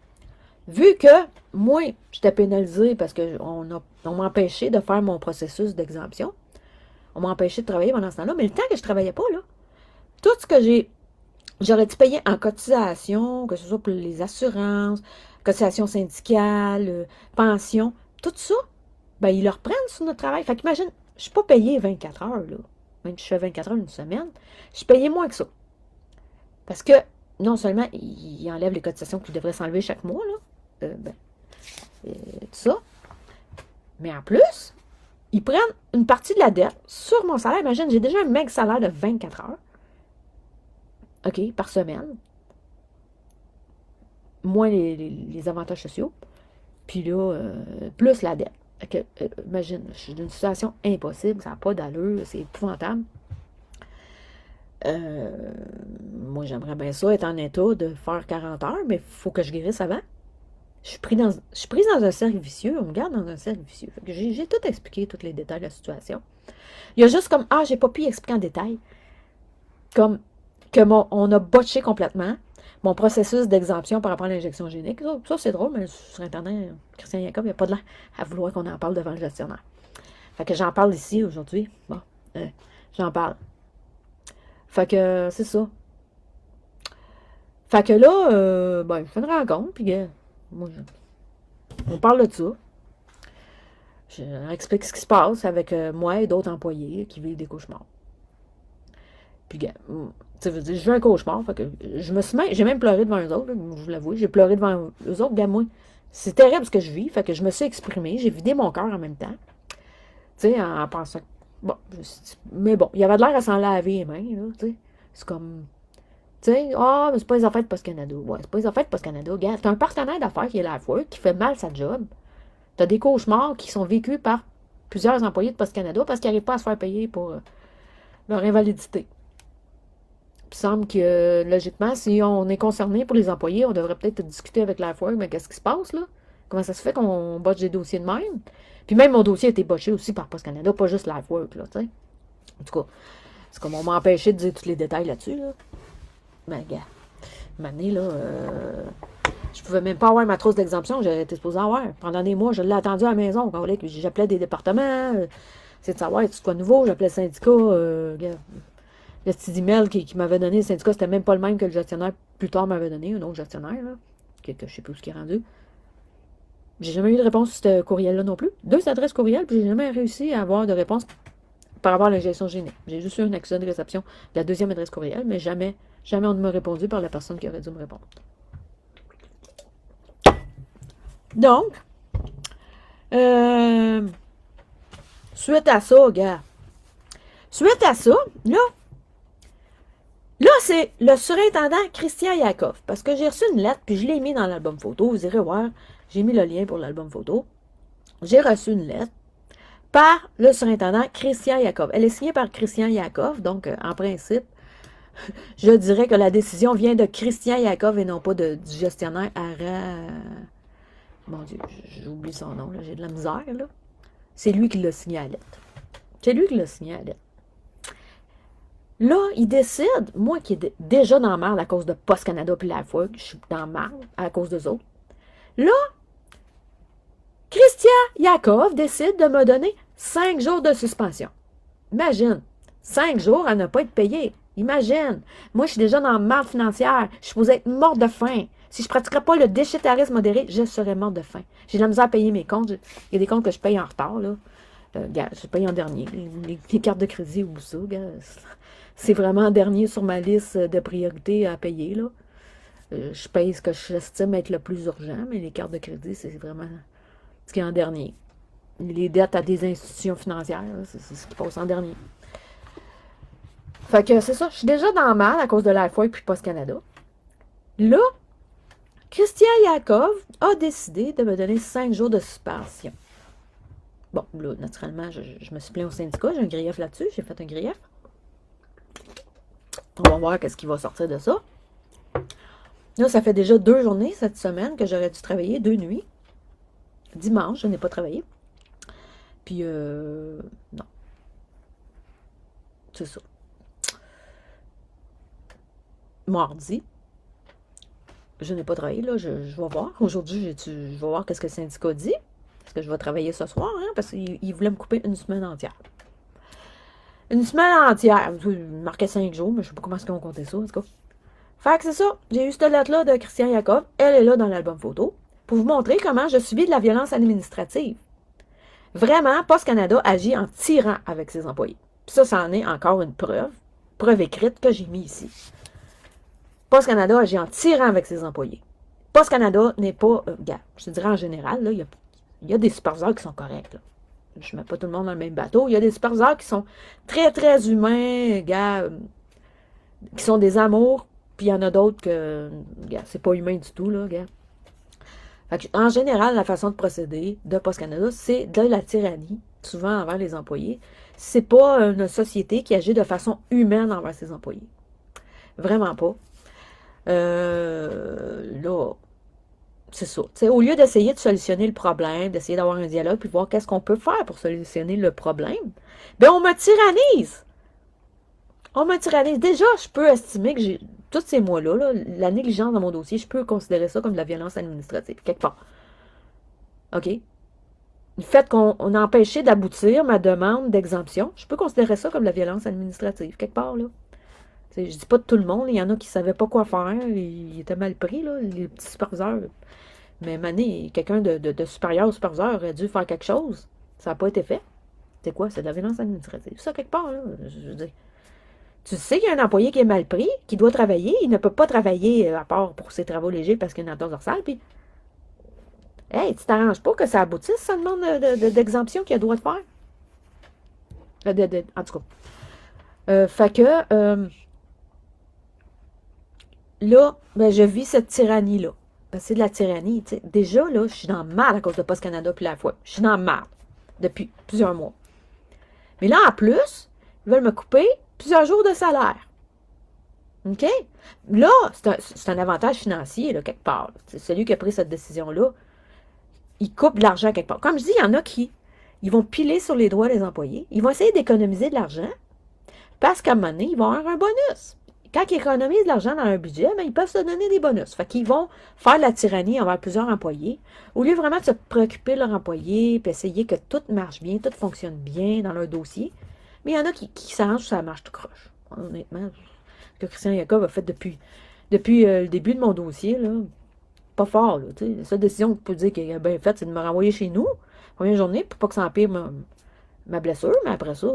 Speaker 1: vu que moi, j'étais pénalisée parce qu'on m'a empêché de faire mon processus d'exemption, on m'a empêché de travailler pendant ce temps-là, mais le temps que je ne travaillais pas, là, tout ce que j'aurais dû payer en cotisation, que ce soit pour les assurances, cotisation syndicale, pension, tout ça, ben ils le reprennent sur notre travail. Fait qu'imagine, je ne suis pas payée 24 heures, là. Même si je fais 24 heures une semaine, je suis payée moins que ça. Parce que, non seulement, ils enlèvent les cotisations qui devraient s'enlever chaque mois, là, tout ça, mais en plus, ils prennent une partie de la dette sur mon salaire. Imagine, j'ai déjà un mec salaire de 24 heures, OK, par semaine, moins les avantages sociaux, puis là, plus la dette. Imagine, je suis dans une situation impossible, ça n'a pas d'allure, c'est épouvantable. Moi, j'aimerais bien ça, être en état de faire 40 heures, mais il faut que je guérisse avant. Je suis prise dans un cercle vicieux, on me garde dans un cercle vicieux. J'ai tout expliqué, tous les détails de la situation. Il y a juste comme, j'ai pas pu expliquer en détail, comme que on a botché complètement mon processus d'exemption par rapport à l'injection génique. Ça c'est drôle, mais sur Internet, Christian Jacob, il n'y a pas de l'air à vouloir qu'on en parle devant le gestionnaire. Fait que j'en parle ici aujourd'hui. Bon, j'en parle. Fait que c'est ça. Fait que là, je fais une rencontre, puis moi, on parle de ça. Je leur explique ce qui se passe avec moi et d'autres employés qui vivent des cauchemars. Puis, tu veux dire, je vis un cauchemar, fait que j'ai même pleuré devant eux autres, là, je vous l'avoue, j'ai pleuré devant eux autres, moi, c'est terrible ce que je vis, fait que je me suis exprimée, j'ai vidé mon cœur en même temps, tu sais, en pensant, bon, mais bon, il y avait de l'air à s'en laver les mains, là, tu sais, c'est comme, tu sais, mais c'est pas les affaires de Post Canada, ouais, c'est pas les affaires de Post Canada, gars, c'est un partenaire d'affaires qui est là à la fois, qui fait mal sa job, t'as des cauchemars qui sont vécus par plusieurs employés de Post Canada parce qu'ils n'arrivent pas à se faire payer pour leur invalidité. Il semble que, logiquement, si on est concerné pour les employés, on devrait peut-être discuter avec la fois, mais qu'est-ce qui se passe, là? Comment ça se fait qu'on botche des dossiers de même? Puis même mon dossier a été botché aussi par Post Canada, pas juste LifeWork, là, tu sais. En tout cas, c'est comme on m'a empêché de dire tous les détails là-dessus, là. Mais, gars, une année, là, je pouvais même pas avoir ma trousse d'exemption, j'aurais été supposée avoir. Pendant des mois, je l'ai attendu à la maison. Quand j'appelais des départements, c'est de savoir, c'est quoi nouveau, j'appelais le syndicat, le petit email qui m'avait donné, le syndicat, c'était même pas le même que le gestionnaire plus tard m'avait donné, un autre gestionnaire, là, que je sais plus où ce qui est rendu. J'ai jamais eu de réponse sur ce courriel-là non plus. 2 adresses courriel, puis j'ai jamais réussi à avoir de réponse par rapport à l'injection génique. J'ai juste eu un accès de réception de la 2e adresse courriel, mais jamais on ne m'a répondu par la personne qui aurait dû me répondre. Donc, suite à ça, gars, là, c'est le surintendant Christian Yakov, parce que j'ai reçu une lettre, puis je l'ai mis dans l'album photo, vous irez voir, j'ai mis le lien pour l'album photo. J'ai reçu une lettre par le surintendant Christian Yakov. Elle est signée par Christian Yakov, donc en principe, je dirais que la décision vient de Christian Yakov et non pas du gestionnaire Mon Dieu, j'oublie son nom, là, j'ai de la misère, là. C'est lui qui l'a signé à la lettre. C'est lui qui l'a signé à la lettre. Là, il décide, moi qui est déjà dans la merde à cause de Post Canada puis la fois que je suis dans la merde à cause d'eux autres. Là, Christian Yakov décide de me donner 5 jours de suspension. Imagine, 5 jours à ne pas être payé. Imagine, moi je suis déjà dans la merde financière. Je suis supposée être morte de faim. Si je ne pratiquerais pas le déchétarisme modéré, je serais morte de faim. J'ai de la misère à payer mes comptes. Il y a des comptes que je paye en retard, là. Je paye en dernier. Les cartes de crédit ou ça, c'est vraiment en dernier sur ma liste de priorités à payer, là. Je paye ce que j'estime être le plus urgent, mais les cartes de crédit, c'est vraiment ce qui est en dernier. Les dettes à des institutions financières, c'est ce qui passe en dernier. Fait que c'est ça, je suis déjà dans le mal à cause de Lifeway puis Post Canada. Là, Christian Yakov a décidé de me donner 5 jours de suspension. Bon, là, naturellement, je me suis plaint au syndicat, j'ai un grief là-dessus, j'ai fait un grief. On va voir qu'est-ce qui va sortir de ça. Là, ça fait déjà 2 journées cette semaine que j'aurais dû travailler, 2 nuits. Dimanche, je n'ai pas travaillé. Puis, non. C'est ça. Mardi, je n'ai pas travaillé, là, je vais voir. Aujourd'hui, je vais voir qu'est-ce que le syndicat dit. Est-ce que je vais travailler ce soir, hein, parce qu'il voulait me couper une semaine entière. Une semaine entière. Il marquait 5 jours, mais je ne sais pas comment est-ce qu'ils ont compté ça, en tout cas. Fait que c'est ça. J'ai eu cette lettre-là de Christian Jacob. Elle est là dans l'album photo. Pour vous montrer comment je subis de la violence administrative. Vraiment, Post Canada agit en tirant avec ses employés. Puis ça en est encore une preuve écrite que j'ai mis ici. Post Canada agit en tirant avec ses employés. Post Canada n'est pas, je te dirais en général, il y a des superviseurs qui sont corrects. Là. Je ne mets pas tout le monde dans le même bateau. Il y a des superviseurs qui sont très, très humains, qui sont des amours. Puis il y en a d'autres que, c'est pas humain du tout, là, en général, la façon de procéder de Post Canada, c'est de la tyrannie, souvent envers les employés. C'est pas une société qui agit de façon humaine envers ses employés. Vraiment pas. Là, c'est ça. T'sais, au lieu d'essayer de solutionner le problème, d'essayer d'avoir un dialogue, puis voir qu'est-ce qu'on peut faire pour solutionner le problème, on me tyrannise. On me tyrannise. Déjà, je peux estimer que j'ai tous ces mois-là, là, la négligence dans mon dossier, je peux considérer ça comme de la violence administrative, quelque part. OK? Le fait qu'on a empêché d'aboutir ma demande d'exemption, je peux considérer ça comme de la violence administrative, quelque part, là. Je dis pas de tout le monde, il y en a qui ne savaient pas quoi faire, ils étaient mal pris, là, les petits superviseurs. Mais Mané, quelqu'un de supérieur au superviseur aurait dû faire quelque chose. Ça n'a pas été fait. C'est quoi? C'est de la violence administrative. Ça, quelque part, là, je veux dire. Tu sais qu'il y a un employé qui est mal pris, qui doit travailler, il ne peut pas travailler à part pour ses travaux légers parce qu'il y a une entorse dorsale, puis hey, tu t'arranges pas que ça aboutisse, ça demande d'exemption qu'il a le droit de faire. En tout cas. Fait que là, je vis cette tyrannie-là. Parce que c'est de la tyrannie, tu sais. Déjà, là, je suis dans le mal à cause de Post Canada puis la fois. Je suis dans le mal depuis plusieurs mois. Mais là, en plus, ils veulent me couper plusieurs jours de salaire. OK? Là, c'est un avantage financier, là, quelque part. C'est celui qui a pris cette décision-là. Il coupe de l'argent quelque part. Comme je dis, il y en a qui ils vont piler sur les droits des employés. Ils vont essayer d'économiser de l'argent parce qu'à un moment donné, ils vont avoir un bonus. Quand ils économisent de l'argent dans un budget, ils peuvent se donner des bonus. Fait qu'ils vont faire de la tyrannie envers plusieurs employés. Au lieu vraiment de se préoccuper de leurs employés et essayer que tout marche bien, tout fonctionne bien dans leur dossier. Mais il y en a qui s'arrangent ça marche tout croche. Honnêtement, ce que Christian Jacob a fait depuis le début de mon dossier, là, pas fort. Là, la seule décision que je peux dire qu'il a bien faite, c'est de me renvoyer chez nous, première journée, pour pas que ça empire ma blessure. Mais après ça,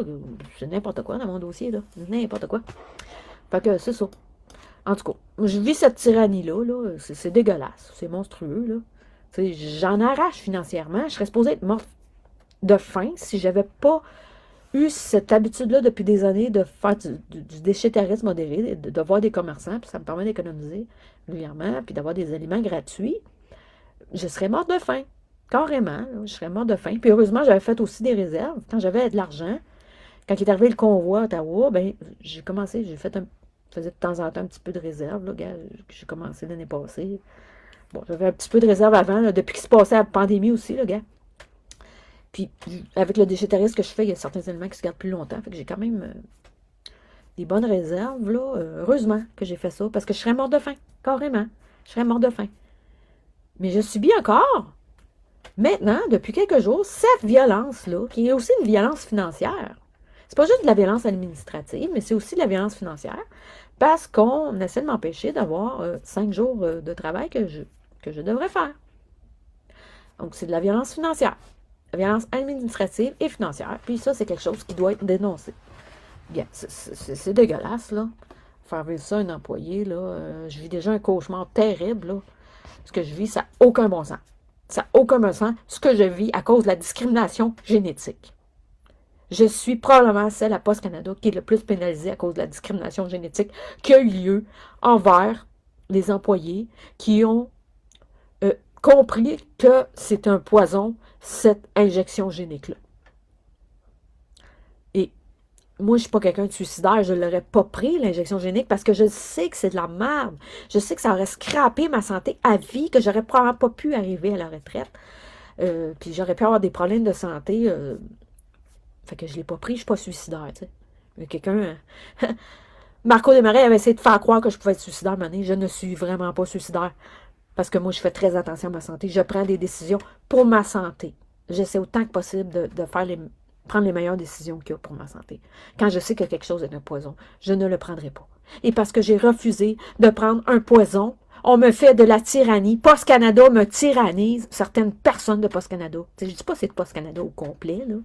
Speaker 1: c'est n'importe quoi dans mon dossier. Là. N'importe quoi. Fait que c'est ça. En tout cas, je vis cette tyrannie-là. Là, c'est dégueulasse. C'est monstrueux. Là. J'en arrache financièrement. Je serais supposée être morte de faim si j'avais pas eu cette habitude-là depuis des années de faire du déchétarisme modéré, de voir des commerçants, puis ça me permet d'économiser régulièrement, puis d'avoir des aliments gratuits. Je serais morte de faim. Carrément. Là, je serais morte de faim. Puis heureusement, j'avais fait aussi des réserves. Quand j'avais de l'argent, quand il est arrivé le convoi à Ottawa, j'ai commencé, faisais de temps en temps un petit peu de réserve, là, j'ai commencé l'année passée. Bon, j'avais un petit peu de réserve avant, là, depuis qu'il se passait la pandémie aussi, là, gars. Puis, avec le déchétarisme que je fais, il y a certains éléments qui se gardent plus longtemps, fait que j'ai quand même des bonnes réserves, là. Heureusement que j'ai fait ça, parce que je serais mort de faim, carrément. Je serais mort de faim. Mais je subis encore, maintenant, depuis quelques jours, cette violence-là, qui est aussi une violence financière. C'est pas juste de la violence administrative, mais c'est aussi de la violence financière parce qu'on essaie de m'empêcher d'avoir 5 jours de travail que je devrais faire. Donc, c'est de la violence financière. La violence administrative et financière. Puis ça, c'est quelque chose qui doit être dénoncé. Bien, c'est dégueulasse, là. Faire vivre ça à un employé, là. Je vis déjà un cauchemar terrible, là. Ce que je vis, ça n'a aucun bon sens. Ça n'a aucun bon sens. Ce que je vis à cause de la discrimination génétique. Je suis probablement celle à Post Canada qui est le plus pénalisée à cause de la discrimination génétique qui a eu lieu envers les employés qui ont compris que c'est un poison, cette injection génique-là. Et moi, je suis pas quelqu'un de suicidaire, je ne l'aurais pas pris, l'injection génique, parce que je sais que c'est de la merde. Je sais que ça aurait scrappé ma santé à vie, que j'aurais probablement pas pu arriver à la retraite. Puis j'aurais pu avoir des problèmes de santé. Fait que je l'ai pas pris, je suis pas suicidaire, tu sais. Mais quelqu'un... Marco Desmarais avait essayé de faire croire que je pouvais être suicidaire, mais je ne suis vraiment pas suicidaire. Parce que moi, je fais très attention à ma santé. Je prends des décisions pour ma santé. J'essaie autant que possible de prendre les meilleures décisions qu'il y a pour ma santé. Quand je sais que quelque chose est un poison, je ne le prendrai pas. Et parce que j'ai refusé de prendre un poison, on me fait de la tyrannie. Post Canada me tyrannise. Certaines personnes de Post Canada. Je ne dis pas que c'est de Post Canada au complet, là.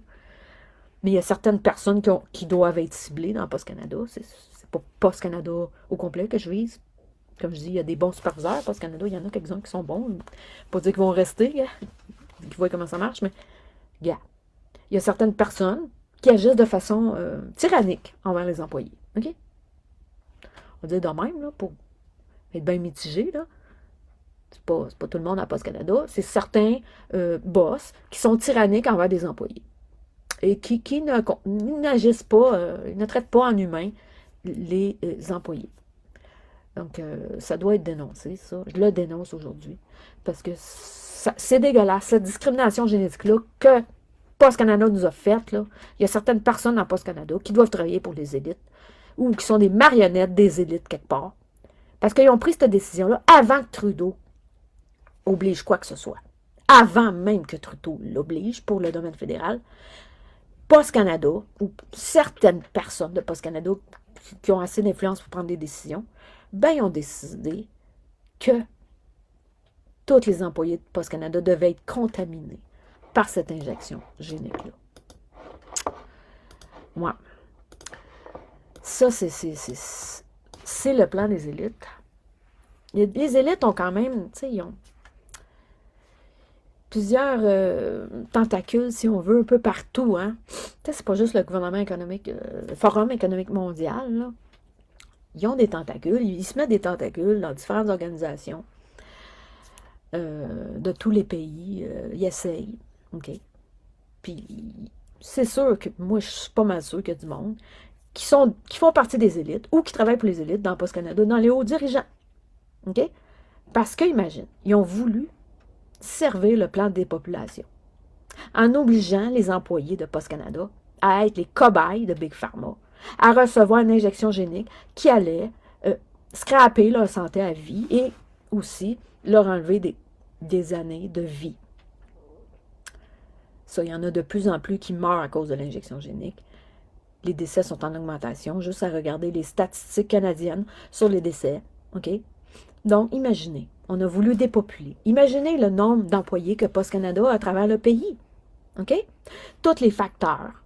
Speaker 1: Mais il y a certaines personnes qui doivent être ciblées dans Post Canada. C'est pas Post Canada au complet que je vise. Comme je dis, il y a des bons superviseurs. Post Canada, il y en a quelques-uns qui sont bons. Pas dire qu'ils vont rester, qu'ils voient comment ça marche, mais il y a certaines personnes qui agissent de façon tyrannique envers les employés. OK? On va dire de même, là, pour être bien mitigé, là. C'est pas tout le monde à Post Canada. C'est certains boss qui sont tyranniques envers des employés. Et qui n'agissent pas, ne traitent pas en humain les employés. Donc, ça doit être dénoncé, ça. Je le dénonce aujourd'hui. Parce que c'est dégueulasse, cette discrimination génétique-là que Post Canada nous a faite, là. Il y a certaines personnes dans Post Canada qui doivent travailler pour les élites ou qui sont des marionnettes des élites quelque part. Parce qu'ils ont pris cette décision-là avant que Trudeau oblige quoi que ce soit. Avant même que Trudeau l'oblige pour le domaine fédéral. Post Canada, ou certaines personnes de Post Canada qui ont assez d'influence pour prendre des décisions, ben, ils ont décidé que tous les employés de Post Canada devaient être contaminés par cette injection génique-là. Ouais. Ça, c'est le plan des élites. Les élites ont quand même, tu sais, ils ont plusieurs tentacules, si on veut, un peu partout. Hein? C'est pas juste le gouvernement économique, le Forum économique mondial. Là. Ils ont des tentacules, ils se mettent des tentacules dans différentes organisations de tous les pays. Ils essayent. OK? Puis, c'est sûr que moi, je suis pas mal sûr qu'il y a du monde qui font partie des élites ou qui travaillent pour les élites dans Post Canada, dans les hauts dirigeants. OK? Parce que, imagine, ils ont voulu servir le plan de dépopulation en obligeant les employés de Post Canada à être les cobayes de Big Pharma, à recevoir une injection génique qui allait scraper leur santé à vie et aussi leur enlever des années de vie. Ça, il y en a de plus en plus qui meurent à cause de l'injection génique. Les décès sont en augmentation, juste à regarder les statistiques canadiennes sur les décès. OK? Donc, imaginez, on a voulu dépopuler. Imaginez le nombre d'employés que Post Canada a à travers le pays. OK? Tous les facteurs,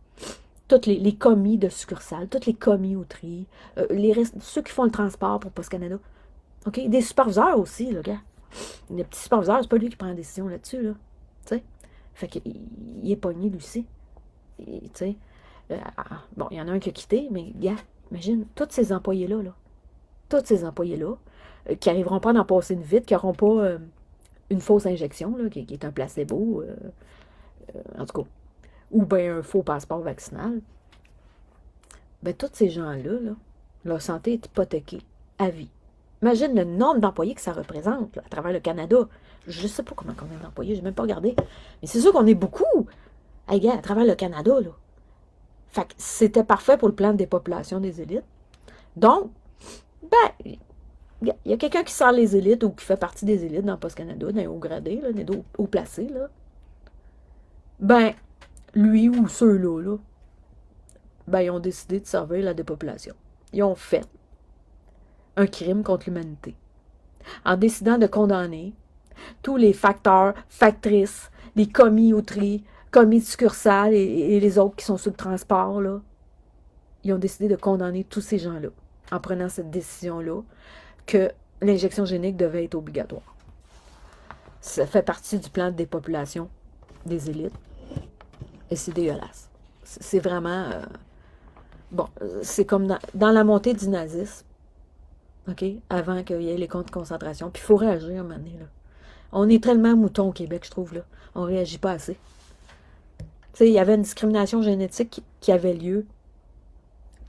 Speaker 1: tous les commis de succursales, tous les commis au tri, ceux qui font le transport pour Post Canada. OK? Des superviseurs aussi, là, gars. Le petit superviseur, c'est pas lui qui prend la décision là-dessus, là. Tu sais? Fait qu'il est pogné, lui aussi. Tu sais? Bon, il y en a un qui a quitté, mais, gars, imagine, tous ces employés-là, tous ces employés-là, qui n'arriveront pas à en passer une vite, qui n'auront pas une fausse injection, là, qui est un placebo, en tout cas, ou bien un faux passeport vaccinal, ben tous ces gens-là, là, leur santé est hypothéquée à vie. Imagine le nombre d'employés que ça représente là, à travers le Canada. Je ne sais pas combien d'employés, je n'ai même pas regardé. Mais c'est sûr qu'on est beaucoup à travers le Canada. Là. Fait que c'était parfait pour le plan de dépopulation des élites. Donc, ben, il y a quelqu'un qui sort les élites ou qui fait partie des élites dans Post Canada, dans les hauts gradés, là, des hauts placés, là. Ben, lui ou ceux-là, ben, ils ont décidé de servir la dépopulation. Ils ont fait un crime contre l'humanité. En décidant de condamner tous les facteurs, factrices, les commis au tri, commis de succursale et les autres qui sont sur le transport, là, ils ont décidé de condamner tous ces gens-là en prenant cette décision-là que l'injection génique devait être obligatoire. Ça fait partie du plan de dépopulation des élites. Et c'est dégueulasse. C'est vraiment... bon, c'est comme dans la montée du nazisme, OK? Avant qu'il y ait les camps de concentration. Puis il faut réagir à un moment donné, là. On est tellement moutons au Québec, je trouve, là. On réagit pas assez. Tu sais, il y avait une discrimination génétique qui avait lieu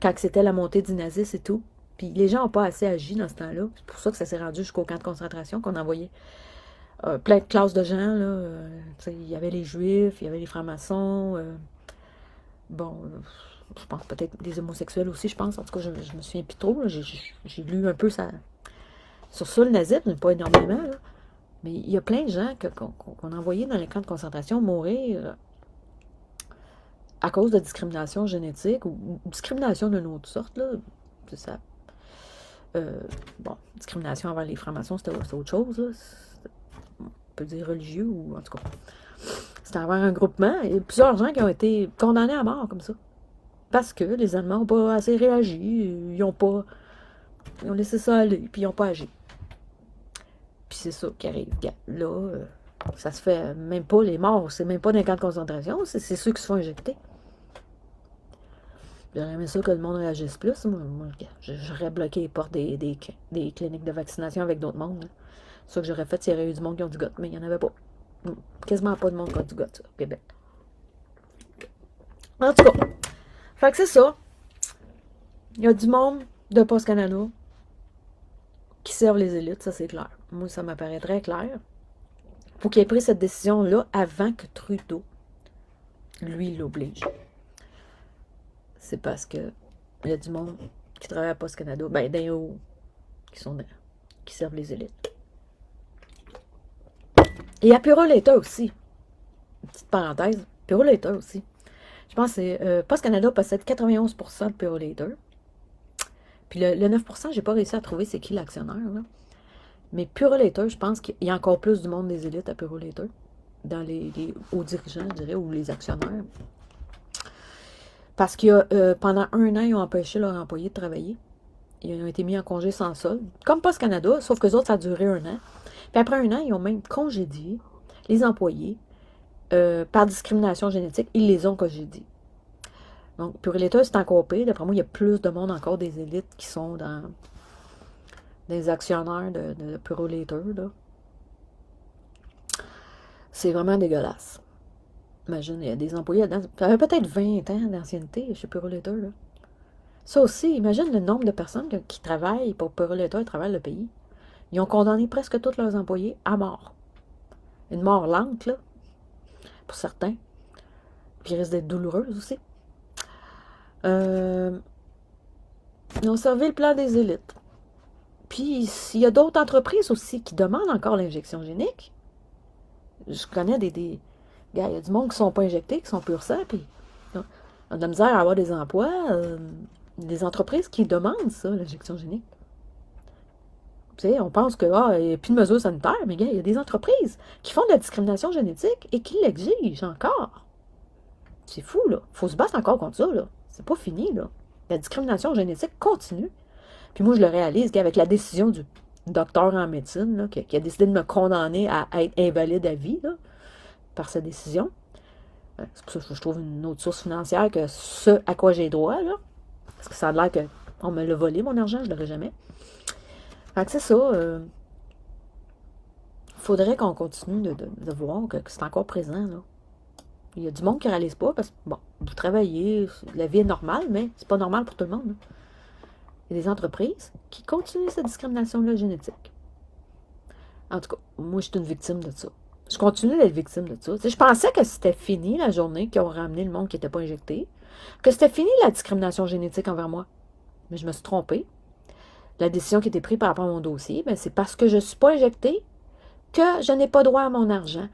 Speaker 1: quand c'était la montée du nazisme et tout. Puis les gens n'ont pas assez agi dans ce temps-là. C'est pour ça que ça s'est rendu jusqu'au camp de concentration qu'on envoyait plein de classes de gens. Là, il y avait les juifs, il y avait les francs-maçons. Bon, je pense peut-être des homosexuels aussi, je pense. En tout cas, je me souviens plus trop. J'ai lu un peu ça, sur ça, le nazisme, mais pas énormément. Là. Mais il y a plein de gens qu'on envoyait dans les camps de concentration mourir à cause de discrimination génétique ou discrimination d'une autre sorte. Là. C'est ça. Bon, discrimination envers les francs-maçons, c'était autre chose. Là. On peut dire religieux ou en tout cas. C'était envers un groupement. Il y a plusieurs gens qui ont été condamnés à mort comme ça. Parce que les Allemands n'ont pas assez réagi. Ils ont pas. Ils ont laissé ça aller, puis ils n'ont pas agi. Puis c'est ça qui arrive. Là, ça se fait même pas les morts. C'est même pas dans les camps de concentration. C'est ceux qui se font injecter. J'aurais aimé ça que le monde réagisse plus. Moi j'aurais bloqué les portes des cliniques de vaccination avec d'autres mondes. Là. C'est ça que j'aurais fait s'il y aurait eu du monde qui ont du goût. Mais il n'y en avait pas. Quasiment pas de monde qui a du goût, au Québec. En tout cas, fait que c'est ça. Il y a du monde de Post Canada qui servent les élites, ça c'est clair. Moi, ça m'apparaît très clair. Faut qu'il ait pris cette décision-là avant que Trudeau, lui, l'oblige. C'est parce que il y a du monde qui travaille à Post Canada, ben, d'un haut, qui servent les élites. Et à Purolator aussi. Une petite parenthèse. Purolator aussi. Je pense que Post Canada possède 91% de Purolator. Puis le 9%, j'ai pas réussi à trouver c'est qui l'actionnaire, là. Mais Purolator, je pense qu'il y a encore plus du monde des élites à Purolator. Dans les hauts dirigeants, je dirais, ou les actionnaires. Parce que pendant 1 an, ils ont empêché leurs employés de travailler. Ils ont été mis en congé sans solde. Comme Post Canada, sauf que les autres, ça a duré 1 an. Puis après 1 an, ils ont même congédié les employés par discrimination génétique. Ils les ont congédiés. Donc, Purolator, c'est encore pire. D'après moi, il y a plus de monde encore des élites qui sont dans des actionnaires de Purolator, là. C'est vraiment dégueulasse. Imagine, il y a des employés là-dedans. Ça avait peut-être 20 ans d'ancienneté chez Purolator, là. Ça aussi, imagine le nombre de personnes qui travaillent pour Purolator à travers le pays. Ils ont condamné presque tous leurs employés à mort. Une mort lente, là, pour certains. Puis il risque d'être douloureuse aussi. Ils ont servi le plan des élites. Puis, il y a d'autres entreprises aussi qui demandent encore l'injection génique. Je connais des gars, il y a du monde qui ne sont pas injectés, qui sont pur sang, puis on a de la misère à avoir des emplois. Des entreprises qui demandent ça, l'injection génique. Tu sais, on pense que il n'y a plus de mesures sanitaires, mais gars, il y a des entreprises qui font de la discrimination génétique et qui l'exigent encore. C'est fou, là. Il faut se battre encore contre ça, là. C'est pas fini, là. La discrimination génétique continue. Puis moi, je le réalise qu'avec la décision du docteur en médecine, là, qui a décidé de me condamner à être invalide à vie, là, par sa décision, c'est pour ça que je trouve une autre source financière que ce à quoi j'ai droit, là. Parce que ça a l'air qu'on me l'a volé, mon argent, je ne l'aurai jamais. Fait que c'est ça. Faudrait qu'on continue de voir que c'est encore présent, là. Il y a du monde qui ne réalise pas parce que, bon, vous travaillez, la vie est normale, mais c'est pas normal pour tout le monde, là. Il y a des entreprises qui continuent cette discrimination-là génétique. En tout cas, moi, je suis une victime de ça. Je continue d'être victime de ça. Je pensais que c'était fini la journée qu'ils ont ramené le monde qui n'était pas injecté, que c'était fini la discrimination génétique envers moi. Mais je me suis trompée. La décision qui a été prise par rapport à mon dossier, ben, c'est parce que je ne suis pas injectée que je n'ai pas droit à mon argent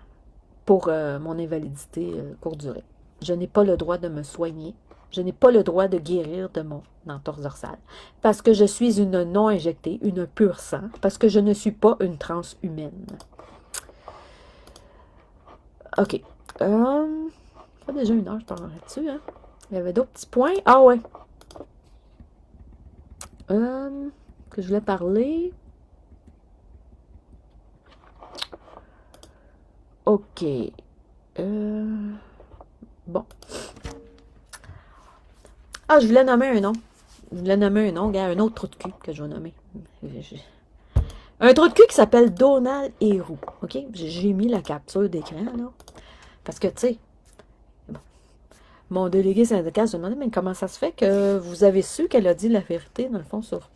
Speaker 1: pour mon invalidité courte durée. Je n'ai pas le droit de me soigner. Je n'ai pas le droit de guérir de mon entorse dorsale. Parce que je suis une non-injectée, une pure sang. Parce que je ne suis pas une transhumaine. OK. Ça fait déjà 1 heure, je t'en là-dessus, hein. Il y avait d'autres petits points. Ah ouais. Que je voulais parler. OK. Bon. Ah, je voulais nommer un nom. Je voulais nommer un nom, gars, un autre trou de cul que je vais nommer. Un trou de cul qui s'appelle Donald Héroux. OK? J'ai mis la capture d'écran, là. Parce que, tu sais, mon délégué syndical se demandait, mais comment ça se fait que vous avez su qu'elle a dit la vérité, dans le fond, sur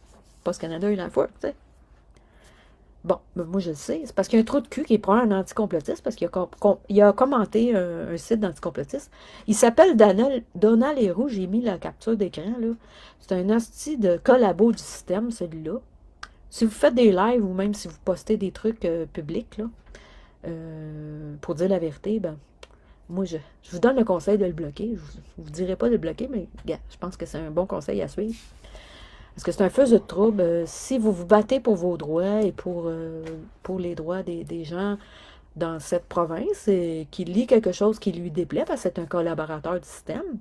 Speaker 1: Post Canada et la fois, tu sais? Bon, ben moi je le sais. C'est parce qu'il y a un trou de cul qui prend un anticomplotiste, parce qu'il a commenté un site d'anticomplotiste. Il s'appelle Donald Héroux, j'ai mis la capture d'écran, là. C'est un hostie de collabo du système, celui-là. Si vous faites des lives ou même si vous postez des trucs publics, là, pour dire la vérité, ben, moi, je vous donne le conseil de le bloquer. Je ne vous dirai pas de le bloquer, mais gars, je pense que c'est un bon conseil à suivre. Parce que c'est un feu de trouble. Si vous vous battez pour vos droits et pour les droits des gens dans cette province et qu'il lit quelque chose qui lui déplaît, parce que c'est un collaborateur du système,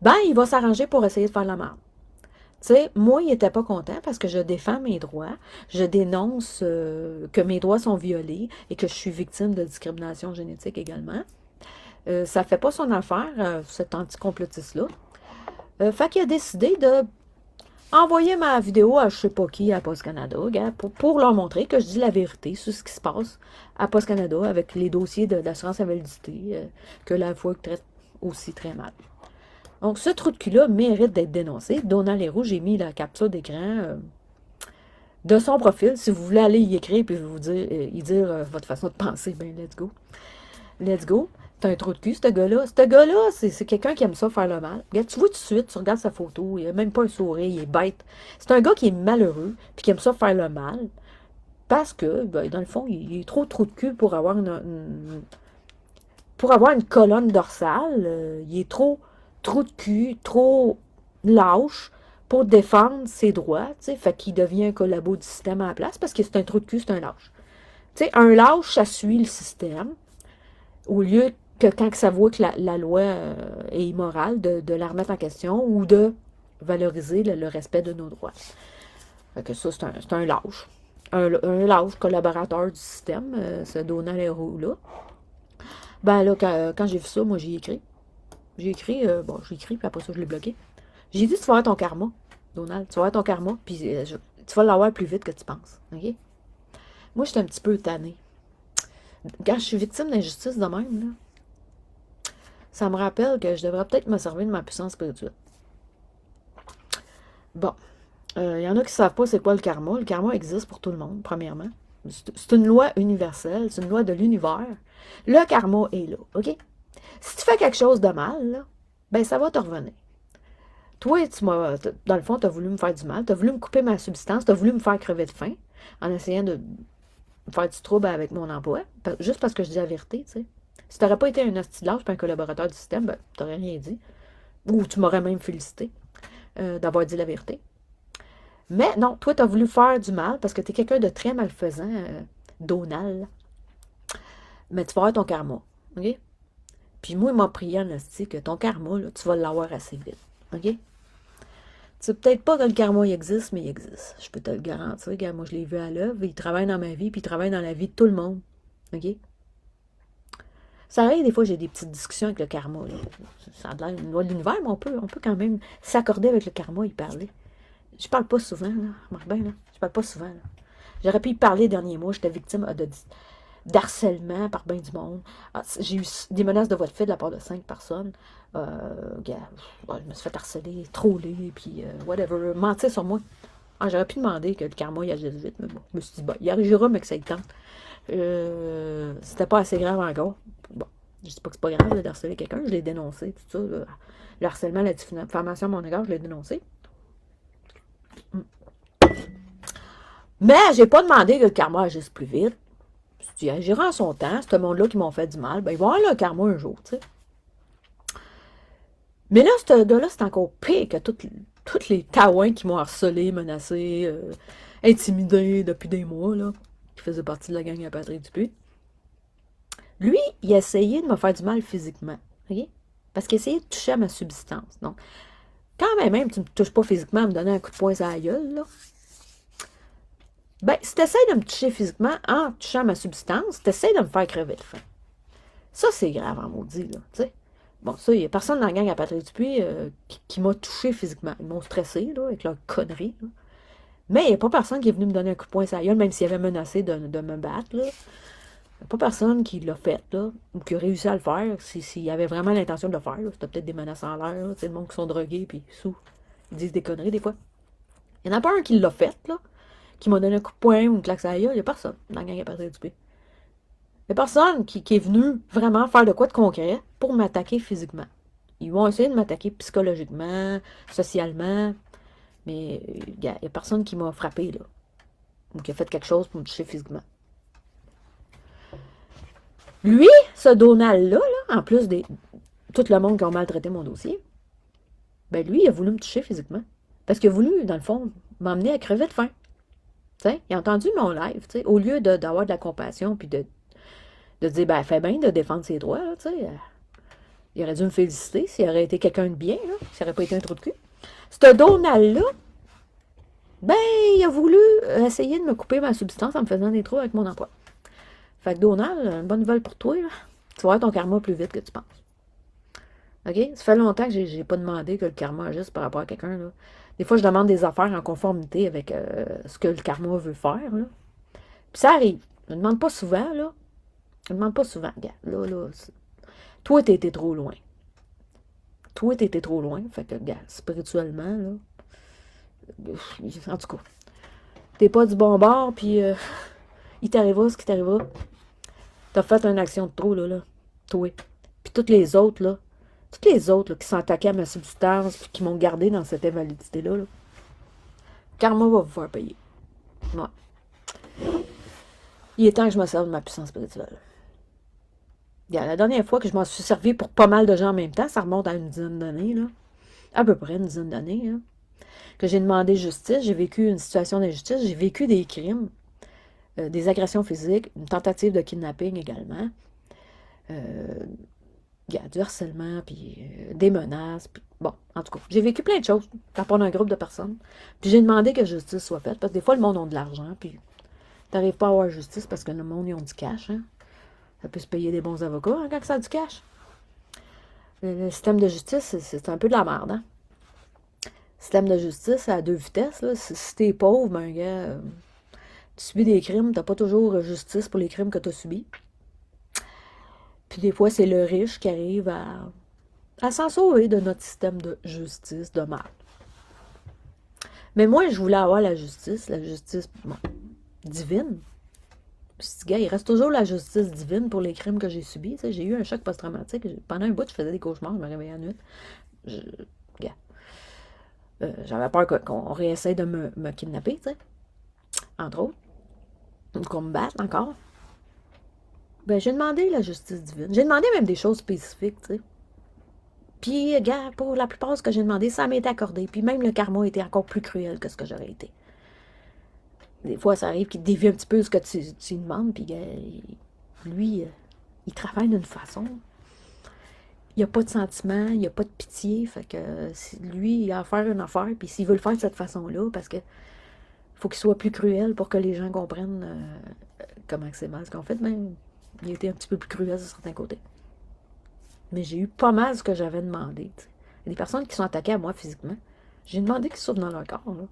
Speaker 1: ben, il va s'arranger pour essayer de faire la merde. Tu sais, moi, il n'était pas content parce que je défends mes droits, je dénonce que mes droits sont violés et que je suis victime de discrimination génétique également. Ça fait pas son affaire, cet anticomplotiste-là. Fait qu'il a décidé de envoyer ma vidéo à je sais pas qui, à Post Canada, gars, pour leur montrer que je dis la vérité sur ce qui se passe à Post Canada avec les dossiers d'assurance invalidité que la FOIC traite aussi très mal. Donc, ce trou de cul-là mérite d'être dénoncé. Donald Héroux, j'ai mis la capture d'écran de son profil. Si vous voulez aller y écrire et vous dire, y dire votre façon de penser, ben let's go. Let's go. C'est un trou de cul, ce gars-là. Ce gars-là, c'est quelqu'un qui aime ça faire le mal. Regarde, tu vois tout de suite, tu regardes sa photo, il n'a même pas un sourire, il est bête. C'est un gars qui est malheureux, puis qui aime ça faire le mal, parce que, ben, dans le fond, il est trop trou de cul pour avoir une colonne dorsale. Il est trop trou de cul, trop lâche pour défendre ses droits, tu sais, fait qu'il devient un collabo du système à la place, parce que c'est un trou de cul, c'est un lâche. Tu sais, un lâche, ça suit le système, au lieu que quand ça voit que la loi est immorale, de la remettre en question ou de valoriser le respect de nos droits. Fait que ça, c'est un lâche. Un lâche collaborateur du système, ce Donald Héroux-là. Ben là, quand j'ai vu ça, moi, j'ai écrit. J'ai écrit, j'ai écrit, puis après ça, je l'ai bloqué. J'ai dit, tu vas avoir ton karma, Donald. Tu vas avoir ton karma, puis tu vas l'avoir plus vite que tu penses. OK? Moi, je suis un petit peu tannée. Quand je suis victime d'injustice de même, là, ça me rappelle que je devrais peut-être me servir de ma puissance spirituelle. Bon. Il y en a qui ne savent pas c'est quoi le karma. Le karma existe pour tout le monde, premièrement. C'est une loi universelle, c'est une loi de l'univers. Le karma est là, OK? Si tu fais quelque chose de mal, là, ben ça va te revenir. Toi, dans le fond, tu as voulu me faire du mal, tu as voulu me couper ma substance, tu as voulu me faire crever de faim en essayant de faire du trouble avec mon emploi, juste parce que je dis la vérité, tu sais. Si tu n'aurais pas été un hostie de lâche et un collaborateur du système, ben, tu n'aurais rien dit. Ou tu m'aurais même félicité d'avoir dit la vérité. Mais non, toi, tu as voulu faire du mal parce que tu es quelqu'un de très malfaisant, Donald. Mais tu vas avoir ton karma. OK? Puis moi, il m'a prié en hostie que ton karma, là, tu vas l'avoir assez vite. OK? Tu sais peut-être pas que le karma il existe, mais il existe. Je peux te le garantir. Regarde, moi, je l'ai vu à l'œuvre. Il travaille dans ma vie, puis il travaille dans la vie de tout le monde. OK? Ça arrive, des fois, j'ai des petites discussions avec le karma. Là. Ça a l'air une loi de l'univers, mais on peut quand même s'accorder avec le karma et parler. Je parle pas souvent, là. Remarque bien, là. Je parle pas souvent, là. J'aurais pu y parler dernier mois. J'étais victime d'harcèlement par bien du monde. J'ai eu des menaces de voie de fait de la part de 5 personnes. Gars, je me suis fait harceler, troller, puis whatever, mentir sur moi. J'aurais pu demander que le karma y agisse vite, mais bon, je me suis dit, bon, il arrivera, mais que ça y tente. C'était pas assez grave encore. Bon, je dis pas que c'est pas grave de harceler quelqu'un, je l'ai dénoncé, tout ça. Le harcèlement, la diffamation à mon égard, je l'ai dénoncé. Mais j'ai pas demandé que le karma agisse plus vite. Tu agiras en son temps, ce monde-là qui m'ont fait du mal, ben ils vont avoir le karma un jour, tu sais. Mais là, ce gars-là, c'est encore pire que tous les taouins qui m'ont harcelé, menacé, intimidé depuis des mois, là, qui faisaient partie de la gang à Patrick Dupuis. Lui, il a essayé de me faire du mal physiquement, OK? Parce qu'il essayait de toucher à ma subsistance. Donc, quand même, tu ne me touches pas physiquement à me donner un coup de poing sur la gueule, là, ben, si tu essaies de me toucher physiquement en touchant ma substance, tu essaies de me faire crever de faim. Ça, c'est grave en maudit, là, tu sais. Bon, ça, il n'y a personne dans la gang à Patrick Dupuis qui m'a touché physiquement. Ils m'ont stressé, là, avec leur connerie. Là. Mais il n'y a pas personne qui est venu me donner un coup de poing sur la gueule, même s'il avait menacé de me battre, là. Il n'y a pas personne qui l'a fait, là, ou qui a réussi à le faire, s'il avait vraiment l'intention de le faire. C'était peut-être des menaces en l'air, tu sais, le monde qui sont drogués, puis sous. Ils disent des conneries, des fois. Il n'y en a pas un qui l'a fait, là, qui m'a donné un coup de poing ou une claque sur la gueule. Il n'y a personne dans la gang à Patrick Dupuis. Il n'y a personne qui est venu vraiment faire de quoi de concret pour m'attaquer physiquement. Ils vont essayer de m'attaquer psychologiquement, socialement, mais il n'y a personne qui m'a frappé, là, ou qui a fait quelque chose pour me toucher physiquement. Lui, ce Donald-là, là, en plus de tout le monde qui a maltraité mon dossier, ben lui, il a voulu me toucher physiquement. Parce qu'il a voulu, dans le fond, m'emmener à crever de faim. T'sais, il a entendu mon live, t'sais, au lieu d'avoir de la compassion, puis de dire, ben, fait bien de défendre ses droits, là, t'sais. Il aurait dû me féliciter s'il aurait été quelqu'un de bien, là, s'il n'aurait pas été un trou de cul. Ce Donald-là, ben, il a voulu essayer de me couper ma substance en me faisant des trous avec mon emploi. Fait que Donald, une bonne nouvelle pour toi, là. Tu vas avoir ton karma plus vite que tu penses. OK? Ça fait longtemps que j'ai pas demandé que le karma agisse par rapport à quelqu'un, là. Des fois, je demande des affaires en conformité avec ce que le karma veut faire, là. Puis ça arrive. Je ne demande pas souvent, là. Je ne demande pas souvent, gars. Là, toi, t'as été trop loin. Toi, t'as été trop loin. Fait que, gars, spirituellement, là. En tout cas, t'es pas du bon bord, puis il t'arrivera ce qui t'arrivera. T'as fait une action de trop, là. Toi. Puis toutes les autres là, qui sont attaqués à ma substance, puis qui m'ont gardé dans cette invalidité-là, là. Karma va vous faire payer. Ouais. Il est temps que je me serve de ma puissance spirituelle. La dernière fois que je m'en suis servi pour pas mal de gens en même temps, ça remonte à une dizaine d'années, là. À peu près une dizaine d'années, là. Que j'ai demandé justice, j'ai vécu une situation d'injustice, j'ai vécu des crimes, des agressions physiques, une tentative de kidnapping également, du harcèlement, puis des menaces, puis bon, en tout cas, j'ai vécu plein de choses, par un groupe de personnes, puis j'ai demandé que justice soit faite, parce que des fois, le monde a de l'argent, puis t'arrives pas à avoir justice parce que le monde, ils ont du cash, hein. Ça peut se payer des bons avocats, hein, quand ça a du cash. Le système de justice, c'est un peu de la merde, hein. Le système de justice à deux vitesses, là. Si t'es pauvre, ben, gars, tu subis des crimes, t'as pas toujours justice pour les crimes que t'as subis. Puis des fois, c'est le riche qui arrive à s'en sauver de notre système de justice de mal. Mais moi, je voulais avoir la justice bon, divine. Puis, gars, il reste toujours la justice divine pour les crimes que j'ai subis. J'ai eu un choc post-traumatique. Pendant un bout, je faisais des cauchemars, je me réveillais la nuit. J'avais peur qu'on réessaye de me kidnapper, tu sais. Entre autres. Ou qu'on me batte encore. Ben, j'ai demandé la justice divine. J'ai demandé même des choses spécifiques, tu sais. Puis, gars, pour la plupart de ce que j'ai demandé, ça m'a été accordé. Puis même le karma a été encore plus cruel que ce que j'aurais été. Des fois, ça arrive qu'il dévie un petit peu ce que tu lui demandes, puis gars, lui, il travaille d'une façon. Il n'y a pas de sentiment, il n'y a pas de pitié. Fait que lui, il a à faire une affaire, puis s'il veut le faire de cette façon-là, parce que faut qu'il soit plus cruel pour que les gens comprennent comment c'est mal ce qu'on fait, ben, il a été un petit peu plus cruel sur certains côtés. Mais j'ai eu pas mal ce que j'avais demandé. T'sais. Il y a des personnes qui sont attaquées à moi physiquement. J'ai demandé qu'ils souffrent dans leur corps, là.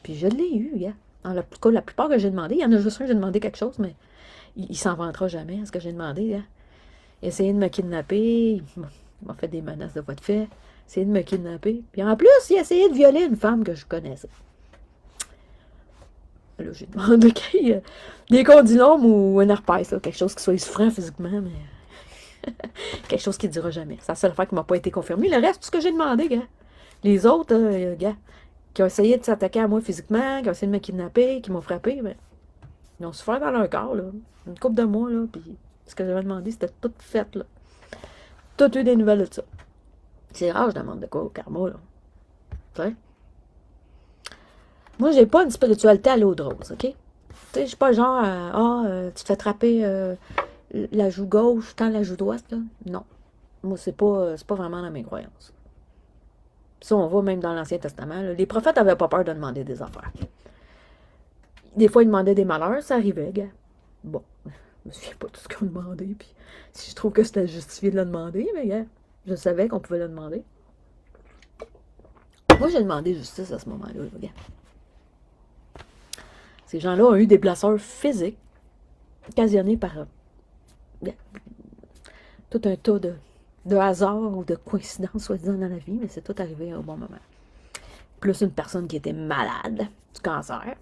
Speaker 1: Puis je l'ai eu, gars. Dans le cas, la plupart que j'ai demandé, il y en a juste un que j'ai demandé quelque chose, mais il s'en vantera jamais à ce que j'ai demandé, gars. Il a essayé de me kidnapper, il m'a fait des menaces de voie de fait, il a essayé de me kidnapper. Puis en plus, il a essayé de violer une femme que je connaissais. Là, j'ai demandé des condylomes ou un herpès, là, quelque chose qui soit souffrant physiquement, mais quelque chose qui ne dira jamais. C'est la seule affaire qui m'a pas été confirmée. Le reste, tout ce que j'ai demandé, gars. Les autres, gars, qui ont essayé de s'attaquer à moi physiquement, qui ont essayé de me kidnapper, qui m'ont frappé, mais ils ont souffert dans leur corps, là. Une couple de mois, là, puis ce que j'avais demandé, c'était tout fait, là. Tout eu des nouvelles de ça. C'est rare, je demande de quoi au karma, là. Tu sais? Moi, j'ai pas une spiritualité à l'eau de rose, OK? Tu sais, je suis pas genre, tu te fais attraper la joue gauche, tant la joue droite, là. Non. Moi, c'est pas vraiment dans mes croyances. Ça, on voit même dans l'Ancien Testament, là, les prophètes avaient pas peur de demander des affaires. Des fois, ils demandaient des malheurs, ça arrivait, gars. Bon. Je me souviens pas de tout ce qu'on demandait, puis si je trouve que c'était justifié de le demander, mais gars, je savais qu'on pouvait le demander. Moi, j'ai demandé justice à ce moment-là, gars. Ces gens-là ont eu des blessures physiques occasionnés par tout un tas de hasard ou de coïncidence, soi-disant, dans la vie, mais c'est tout arrivé au bon moment. Plus une personne qui était malade du cancer,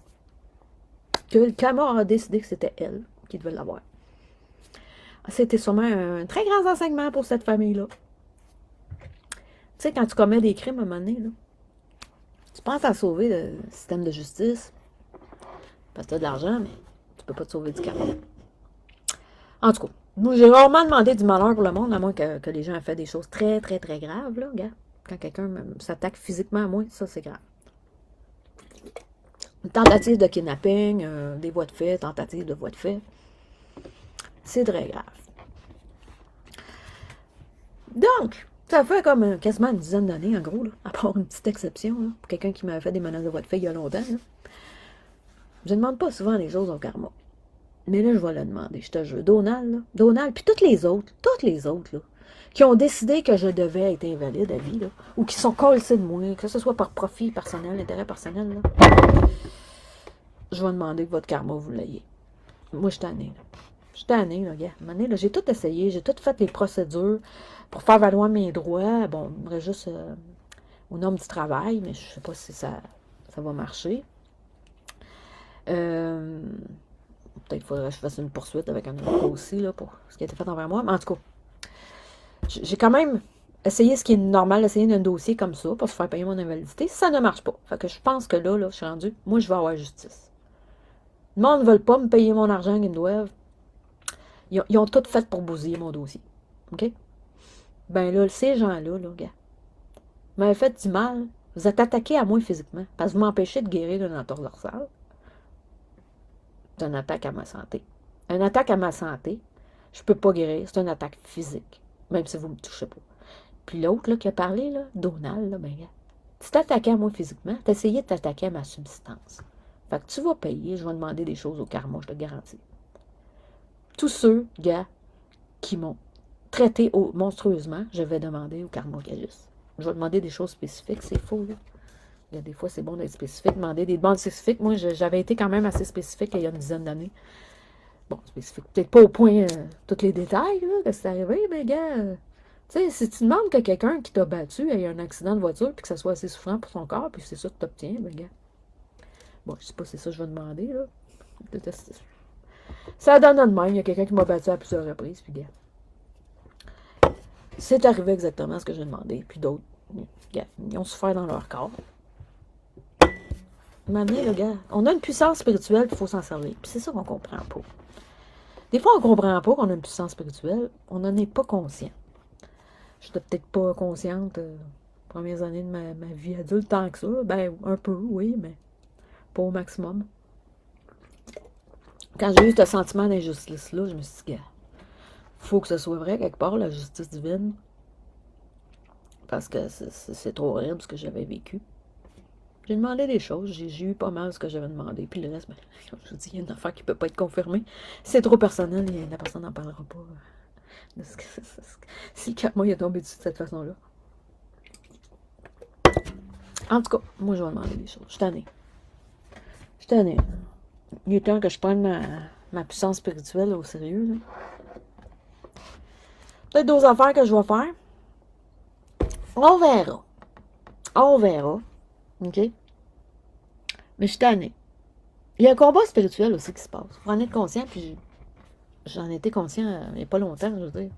Speaker 1: que le karma a décidé que c'était elle qui devait l'avoir. C'était sûrement un très grand enseignement pour cette famille-là. Tu sais, quand tu commets des crimes à un moment donné, là, tu penses à sauver le système de justice, parce que tu as de l'argent, mais tu peux pas te sauver du karma. En tout cas, moi, j'ai rarement demandé du malheur pour le monde, à moins que les gens aient fait des choses très, très, très graves, là, gars. Quand quelqu'un s'attaque physiquement à moi, ça, c'est grave. Une tentative de kidnapping, des voies de fait, tentative de voies de fait, c'est très grave. Donc, ça fait comme quasiment une dizaine d'années, en gros, là, à part une petite exception, là, pour quelqu'un qui m'avait fait des menaces de voie de fait il y a longtemps. Là. Je ne demande pas souvent les choses au karma. Mais là, je vais le demander, je te jure. Donald, puis toutes les autres, là, qui ont décidé que je devais être invalide à vie, là, ou qui sont collés de moi, que ce soit par profit personnel, intérêt personnel, là, je vais demander que votre karma, vous l'ayez. Moi, je suis tannée, là. Je suis tannée, là, gars. Là, j'ai tout essayé, j'ai tout fait les procédures pour faire valoir mes droits. Bon, il me reste juste aux normes du travail, mais je ne sais pas si ça va marcher. Peut-être qu'il faudrait que je fasse une poursuite avec un avocat aussi, là, pour ce qui a été fait envers moi. Mais en tout cas, j'ai quand même essayé ce qui est normal, essayer d'un dossier comme ça pour se faire payer mon invalidité. Ça ne marche pas. Fait que je pense que là, je suis rendue, moi, je vais avoir justice. Le monde ne veut pas me payer mon argent qu'ils me doivent. Ils ont tout fait pour bousiller mon dossier. OK? Ben là, ces gens-là, gars, m'avaient fait du mal. Vous êtes attaqués à moi physiquement parce que vous m'empêchez de guérir d'une entorse dorsale. C'est une attaque à ma santé. Une attaque à ma santé, je peux pas guérir. C'est une attaque physique, même si vous me touchez pas. Puis l'autre, là, qui a parlé, là, Donald, là, ben, gars, tu t'attaquais à moi physiquement, tu essayé de t'attaquer à ma subsistance. Fait que tu vas payer, je vais demander des choses au karma, je te garantis. Tous ceux, gars, qui m'ont traité monstrueusement, je vais demander au karma Gagis. Je vais demander des choses spécifiques, c'est faux, là. Il y a des fois, c'est bon d'être spécifique, demander des demandes spécifiques. Moi, j'avais été quand même assez spécifique il y a une dizaine d'années. Bon, spécifique, peut-être pas au point tous les détails, là, que c'est arrivé, mais gars, tu sais, si tu demandes que quelqu'un qui t'a battu ait un accident de voiture, puis que ça soit assez souffrant pour son corps, puis c'est ça que tu obtiens, ben gars. Bon, je sais pas si c'est ça que je vais demander, là. Ça donne de même, il y a quelqu'un qui m'a battu à plusieurs reprises, puis gars. C'est arrivé exactement ce que j'ai demandé, puis d'autres, gars, ils ont souffert dans leur corps. Maintenant, le gars, on a une puissance spirituelle, il faut s'en servir. Puis c'est ça qu'on comprend pas. Des fois, on comprend pas qu'on a une puissance spirituelle, on n'en est pas conscient. Je n'étais peut-être pas consciente les premières années de ma vie adulte tant que ça. Ben, un peu, oui, mais pas au maximum. Quand j'ai eu ce sentiment d'injustice-là, je me suis dit, gars, faut que ce soit vrai quelque part, la justice divine. Parce que c'est trop horrible ce que j'avais vécu. J'ai demandé des choses, j'ai eu pas mal ce que j'avais demandé. Puis le reste, ben, comme je vous dis, il y a une affaire qui ne peut pas être confirmée. C'est trop personnel et la personne n'en parlera pas. Si le karma est tombé dessus de cette façon-là. En tout cas, moi, je vais demander des choses. Je suis tannée. Je suis tannée. Il est temps que je prenne ma puissance spirituelle au sérieux. Là. Peut-être d'autres affaires que je vais faire. On verra. On verra. OK? Mais je suis tannée. Il y a un combat spirituel aussi qui se passe. Faut en être conscient, puis j'en étais conscient il n'y a pas longtemps, je veux dire.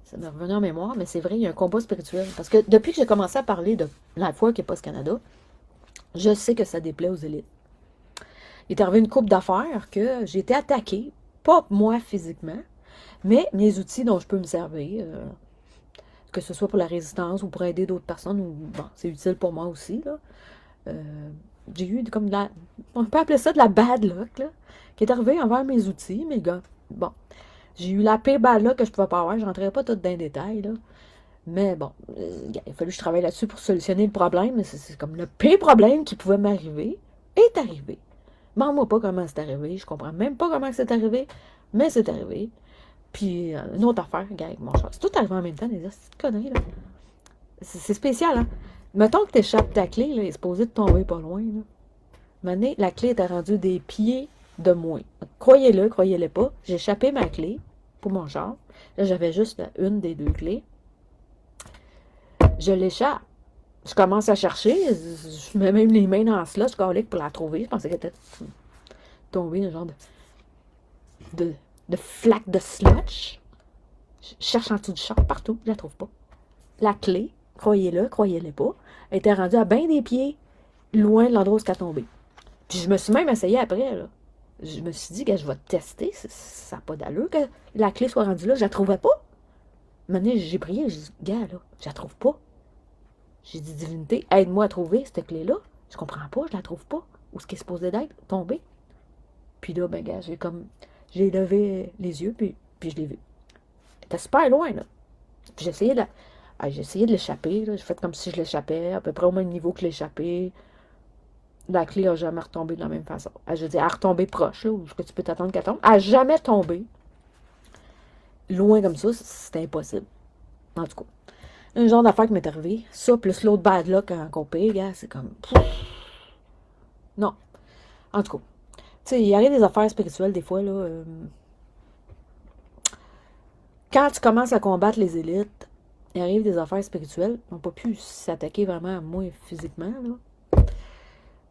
Speaker 1: Ça m'est revenu en mémoire, mais c'est vrai, il y a un combat spirituel. Parce que depuis que j'ai commencé à parler de la foi qui est pas ce Canada, je sais que ça déplaît aux élites. Il est arrivé une couple d'affaires que j'ai été attaquée, pas moi physiquement, mais mes outils dont je peux me servir, que ce soit pour la résistance ou pour aider d'autres personnes, ou bon, c'est utile pour moi aussi, là. J'ai eu comme de la, on peut appeler ça de la bad luck, là, qui est arrivée envers mes outils, mes gars. Bon, j'ai eu la pire bad luck que je pouvais pas avoir, je rentrerai pas tout dans les détails, là. Mais bon, il a fallu que je travaille là-dessus pour solutionner le problème, mais c'est comme le pire problème qui pouvait m'arriver est arrivé. Demande-moi pas comment c'est arrivé, je comprends même pas comment c'est arrivé. Mais c'est arrivé. Puis, une autre affaire, gars, avec mon char. C'est tout arrivé en même temps, des conneries, là. C'est spécial, hein? Mettons que tu échappes ta clé, là, elle est supposée de tomber pas loin, là. Maintenant, la clé était rendue des pieds de moins. Croyez-le, croyez-le pas, j'ai échappé ma clé pour mon char. Là, j'avais juste une des deux clés. Je l'échappe. Je commence à chercher. Je mets même les mains dans ce slot pour la trouver. Je pensais qu'elle était tombée, un genre de, de flaque de sludge. Je cherche en dessous du char partout. Je la trouve pas. La clé, croyez-le, croyez-le pas, était rendue à bien des pieds, loin de l'endroit où elle est tombée. Puis je me suis même essayé après, là. Je me suis dit que je vais tester. Ça n'a pas d'allure que la clé soit rendue là. Je la trouvais pas. Maintenant, j'ai prié. J'ai dit, gars, là, je la trouve pas. J'ai dit, divinité, aide-moi à trouver cette clé-là. Je comprends pas, je la trouve pas. Où est-ce qu'elle est supposée d'être? Tombée. Puis là, ben, gars, j'ai levé les yeux, puis je l'ai vue. Elle était super loin, là. Puis j'ai essayé de l'échapper, là. J'ai fait comme si je l'échappais, à peu près au même niveau que l'échapper. La clé n'a jamais retombé de la même façon. Je veux dire, elle a retombé proche, là, où ce que tu peux t'attendre qu'elle tombe. Elle n'a jamais tombé. Loin comme ça, c'était impossible. En tout cas. Un genre d'affaire qui m'est arrivé. Ça, plus l'autre bad luck en copé, gars, c'est comme... Non. En tout cas. Tu sais, il arrive des affaires spirituelles, des fois, là. Quand tu commences à combattre les élites, il arrive des affaires spirituelles. Ils n'ont pas pu s'attaquer vraiment à moi physiquement, là.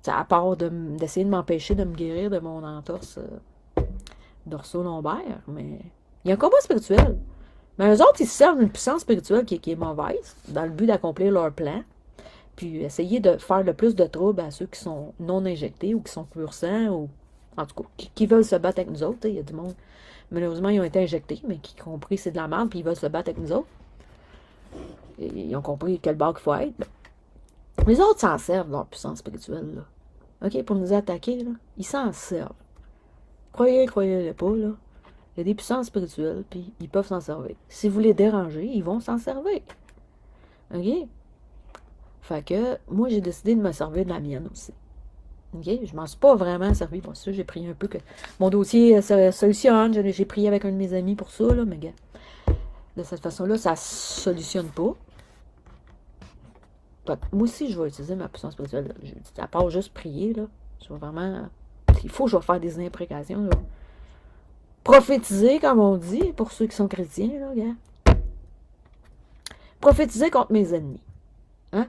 Speaker 1: T'sais, à part d'essayer de m'empêcher de me guérir de mon entorse dorso-lombaire, mais il y a un combat spirituel. Mais eux autres, ils se servent d'une puissance spirituelle qui est mauvaise, dans le but d'accomplir leur plan, puis essayer de faire le plus de troubles à ceux qui sont non injectés ou qui sont pur sang, ou en tout cas, qui veulent se battre avec nous autres. Il y a du monde, malheureusement, ils ont été injectés, mais qui ont compris que c'est de la merde, puis ils veulent se battre avec nous autres. Et ils ont compris quel bord qu'il faut être. Les autres s'en servent de leur puissance spirituelle, là. OK, pour nous attaquer, là, ils s'en servent. Croyez-le pas, là. Il y a des puissances spirituelles, puis ils peuvent s'en servir. Si vous les dérangez, ils vont s'en servir. OK? Fait que, moi, j'ai décidé de me servir de la mienne aussi. OK? Je m'en suis pas vraiment servi pour ça. J'ai prié un peu que mon dossier se solutionne. J'ai prié avec un de mes amis pour ça, là, mais gars, de cette façon-là, ça solutionne pas. Fait que moi aussi, je vais utiliser ma puissance spirituelle. À part juste prier, là, je vais vraiment... Il faut que je vais faire des imprécations, là. Prophétiser, comme on dit, pour ceux qui sont chrétiens, là, gars. Prophétiser contre mes ennemis. Hein?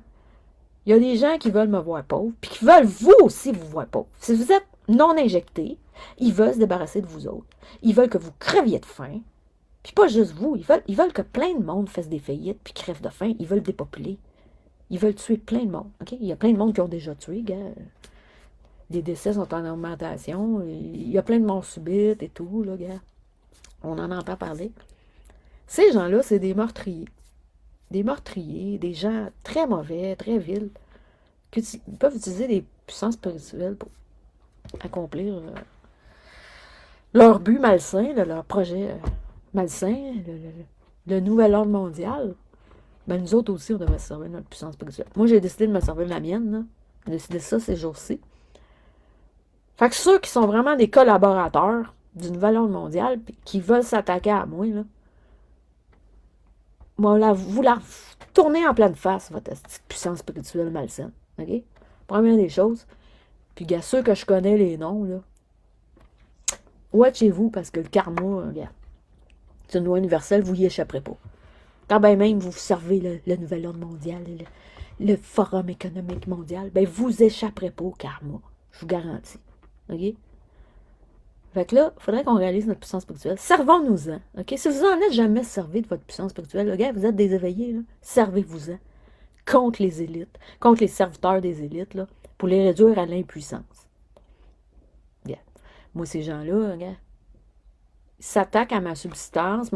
Speaker 1: Il y a des gens qui veulent me voir pauvre, puis qui veulent vous aussi vous voir pauvre. Si vous êtes non injecté, ils veulent se débarrasser de vous autres. Ils veulent que vous creviez de faim. Puis pas juste vous, ils veulent que plein de monde fasse des faillites, puis crève de faim. Ils veulent dépopuler. Ils veulent tuer plein de monde. Okay? Il y a plein de monde qui ont déjà tué, gars. Les décès sont en augmentation. Il y a plein de morts subites et tout, là, gars. On en entend parler. Ces gens-là, c'est des meurtriers. Des meurtriers, des gens très mauvais, très vils, qui peuvent utiliser des puissances spirituelles pour accomplir leur but malsain, leur projet malsain, le nouvel ordre mondial. Ben, nous autres aussi, on devrait se servir de notre puissance spirituelle. Moi, j'ai décidé de me servir de la mienne, là. J'ai décidé ça ces jours-ci. Fait que ceux qui sont vraiment des collaborateurs du nouvel ordre mondial, puis qui veulent s'attaquer à moi, là, moi, vous la tournez en pleine face, votre puissance spirituelle malsaine. OK? Première des choses. Puis, gars, ceux que je connais les noms, là, watchez-vous, parce que le karma, regarde, c'est une loi universelle, vous y échapperez pas. Quand ben même vous servez le nouvel ordre mondial, le forum économique mondial, ben vous échapperez pas au karma. Je vous garantis. OK? Fait que là, il faudrait qu'on réalise notre puissance spirituelle. Servons-nous-en. OK? Si vous en êtes jamais servi de votre puissance spirituelle, là, gars, vous êtes des éveillés, là, servez-vous-en. Contre les élites, contre les serviteurs des élites, là, pour les réduire à l'impuissance. Yeah. Moi, ces gens-là, regarde, ils s'attaquent à ma subsistance,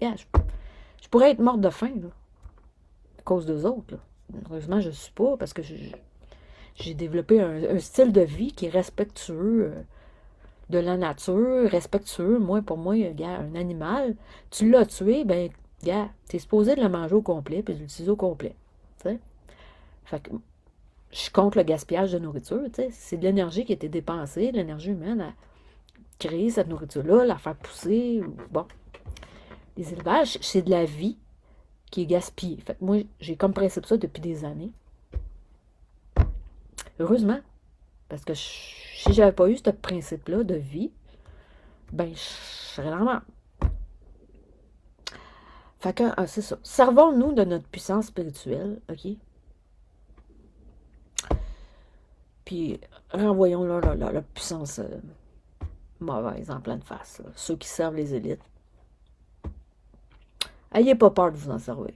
Speaker 1: yeah, je pourrais être morte de faim, là, à cause d'eux autres, là. Heureusement, je ne suis pas, parce que j'ai développé un style de vie qui est respectueux de la nature, respectueux. Moi, pour moi, gars, un animal, tu l'as tué, ben, gars, t'es supposé de le manger au complet, puis de l'utiliser au complet. T'sais? Fait que je suis contre le gaspillage de nourriture, tu sais. C'est de l'énergie qui a été dépensée, de l'énergie humaine, créer cette nourriture-là, la faire pousser, bon. Les élevages, c'est de la vie qui est gaspillée. Fait que moi, j'ai comme principe ça depuis des années. Heureusement, parce que si j'avais pas eu ce principe-là de vie, ben, je serais dans la merde. Fait que, c'est ça. Servons-nous de notre puissance spirituelle, OK? Puis, renvoyons leur puissance mauvaise en pleine face. Là. Ceux qui servent les élites. Ayez pas peur de vous en servir.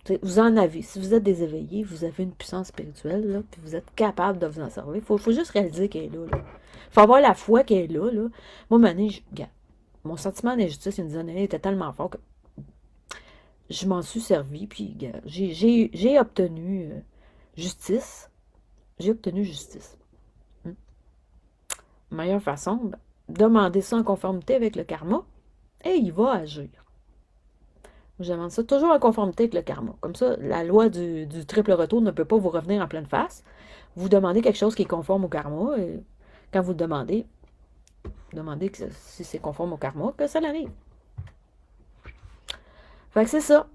Speaker 1: T'sais, vous en avez. Si vous êtes des éveillés, vous avez une puissance spirituelle, là, puis vous êtes capable de vous en servir. Faut juste réaliser qu'elle est là. Il faut avoir la foi qu'elle est là. Moi, regarde, mon sentiment d'injustice, il y a une dizaine d'années, était tellement fort que je m'en suis servi, puis j'ai obtenu justice. J'ai obtenu justice. Meilleure façon, ben, demander ça en conformité avec le karma, et il va agir. Je demande ça toujours en conformité avec le karma. Comme ça, la loi du triple retour ne peut pas vous revenir en pleine face. Vous demandez quelque chose qui est conforme au karma, et quand vous le demandez, que si c'est conforme au karma, que ça l'arrive. Fait que c'est ça.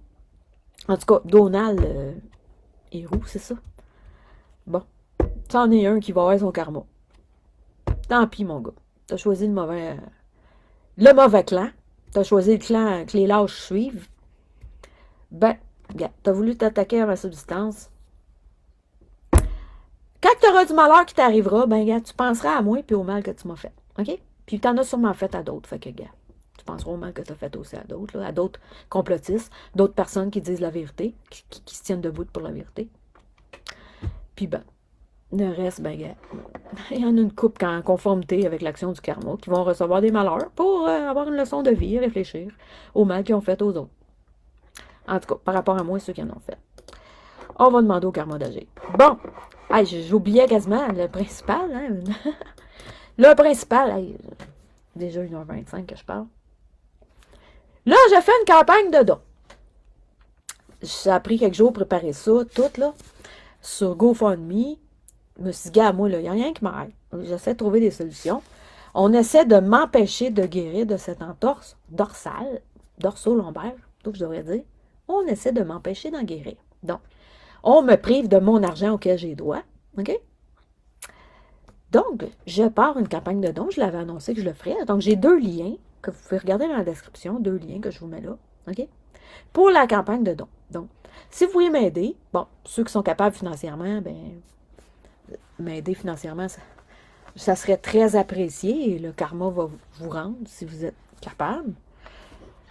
Speaker 1: En tout cas, Donald Héroux, c'est ça. Bon. C'en est un qui va avoir son karma. Tant pis, mon gars. T'as choisi le mauvais clan. T'as choisi le clan que les lâches suivent. Ben, regarde, t'as voulu t'attaquer à ma substance. Quand tu auras du malheur qui t'arrivera, ben, regarde, tu penseras à moi et au mal que tu m'as fait. OK? Puis t'en as sûrement fait à d'autres. Fait que, regarde, tu penseras au mal que tu as fait aussi à d'autres, à d'autres complotistes, d'autres personnes qui disent la vérité, qui se tiennent debout pour la vérité. Puis ben, le reste, ben, regarde, il y en a une couple en conformité avec l'action du karma qui vont recevoir des malheurs pour avoir une leçon de vie et réfléchir au mal qu'ils ont fait aux autres. En tout cas, par rapport à moi, ceux qui en ont fait. On va demander au karma d'agir. Bon, hey, j'oubliais quasiment le principal. Hein? Le principal, hey, déjà 1h25 que je parle. Là, j'ai fait une campagne de dons. Ça a pris quelques jours pour préparer ça, tout, là, sur GoFundMe. Je me suis dit, gars, moi, il n'y a rien qui m'arrête. J'essaie de trouver des solutions. On essaie de m'empêcher de guérir de cette entorse dorsale, dorso-lombaire, tout je devrais dire. On essaie de m'empêcher d'en guérir. Donc, on me prive de mon argent auquel j'ai droit. OK? Donc, je pars une campagne de dons. Je l'avais annoncé que je le ferais. Donc, j'ai 2 liens que vous pouvez regarder dans la description. 2 liens que je vous mets là. OK? Pour la campagne de dons. Donc, si vous voulez m'aider, bon, ceux qui sont capables financièrement, ben, m'aider financièrement, ça serait très apprécié et le karma va vous rendre si vous êtes capable.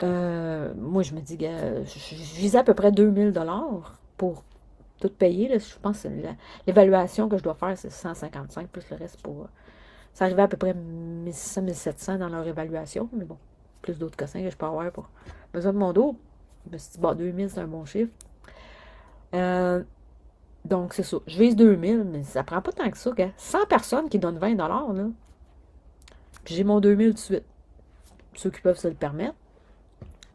Speaker 1: Moi, je me dis, je visais à peu près 2000 $ pour tout payer. Là, je pense que l'évaluation que je dois faire, c'est 155 plus le reste pour... ça arrivait à peu près 1600, 1700 dans leur évaluation. Mais bon, plus d'autres cossins que je peux avoir pour besoin de mon dos. Je me suis dit, bon, 2000, c'est un bon chiffre. Donc, c'est ça. Je vise 2000, mais ça prend pas tant que ça. 100 personnes qui donnent 20 $, là. Puis j'ai mon 2000 tout de suite. Ceux qui peuvent se le permettre.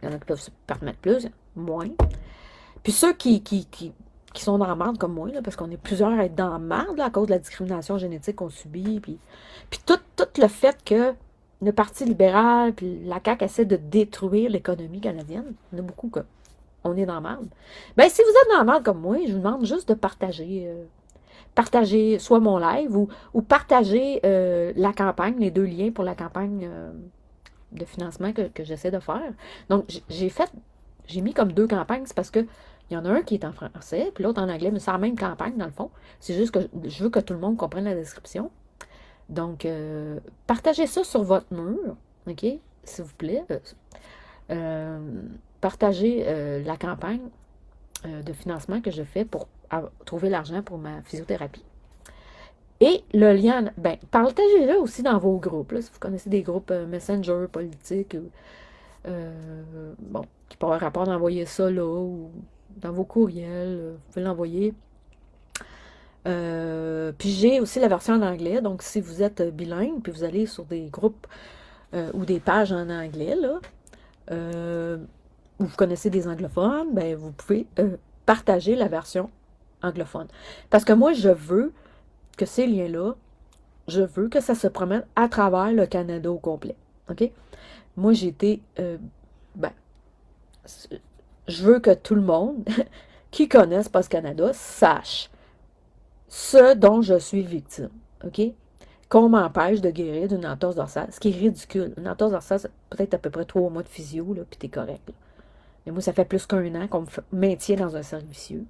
Speaker 1: Il y en a qui peuvent se permettre plus, moins. Puis ceux qui sont dans la merde comme moi, là, parce qu'on est plusieurs à être dans la merde là, à cause de la discrimination génétique qu'on subit. Puis tout le fait que le Parti libéral puis la CAQ essaie de détruire l'économie canadienne. Il y en a beaucoup que on est dans la merde. Ben, si vous êtes dans la merde comme moi, je vous demande juste de partager. Partager soit mon live ou partager la campagne, les 2 liens pour la campagne de financement que j'essaie de faire. Donc, j'ai mis comme 2 campagnes, c'est parce que il y en a un qui est en français, puis l'autre en anglais, mais c'est la même campagne, dans le fond. C'est juste que je veux que tout le monde comprenne la description. Donc, partagez ça sur votre mur, OK? S'il vous plaît. Partagez la campagne de financement que je fais pour trouver l'argent pour ma physiothérapie. Et le lien, ben, partagez-le aussi dans vos groupes. Là, si vous connaissez des groupes Messenger, politiques, bon, qui pourraient avoir rapport d'envoyer ça là, ou dans vos courriels, vous pouvez l'envoyer. Puis j'ai aussi la version en anglais, donc si vous êtes bilingue, puis vous allez sur des groupes ou des pages en anglais, là, où vous connaissez des anglophones, ben vous pouvez partager la version anglophone. Parce que moi, je veux que ces liens-là je veux que ça se promène à travers le Canada au complet. OK? Moi, j'ai été... ben, je veux que tout le monde qui connaisse Post Canada sache ce dont je suis victime. OK? Qu'on m'empêche de guérir d'une entorse dorsale, ce qui est ridicule. Une entorse dorsale, c'est peut-être à peu près 3 mois de physio, là, puis t'es correct. Là. Mais moi, ça fait plus qu'1 an qu'on me maintient dans un cercle vicieux.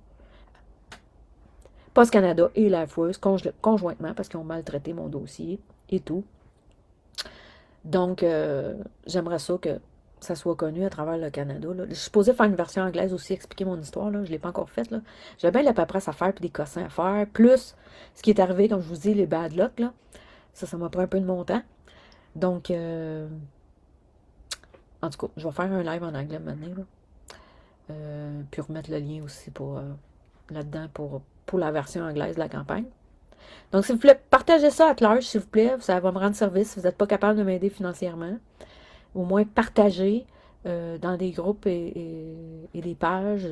Speaker 1: Post Canada et la foueuse conjointement, parce qu'ils ont maltraité mon dossier et tout. Donc, j'aimerais ça que ça soit connu à travers le Canada. Là. Je suis supposée faire une version anglaise aussi, expliquer mon histoire. Là. Je ne l'ai pas encore faite. J'avais bien la paperasse à faire puis des cossins à faire. Plus ce qui est arrivé, comme je vous dis, les bad luck. Là. Ça m'a pris un peu de mon temps. Donc, en tout cas, je vais faire un live en anglais maintenant. Là. Puis remettre le lien aussi pour là-dedans pour la version anglaise de la campagne. Donc, s'il vous plaît, partagez ça à large, s'il vous plaît. Ça va me rendre service si vous n'êtes pas capable de m'aider financièrement. Au moins, partagez dans des groupes et des pages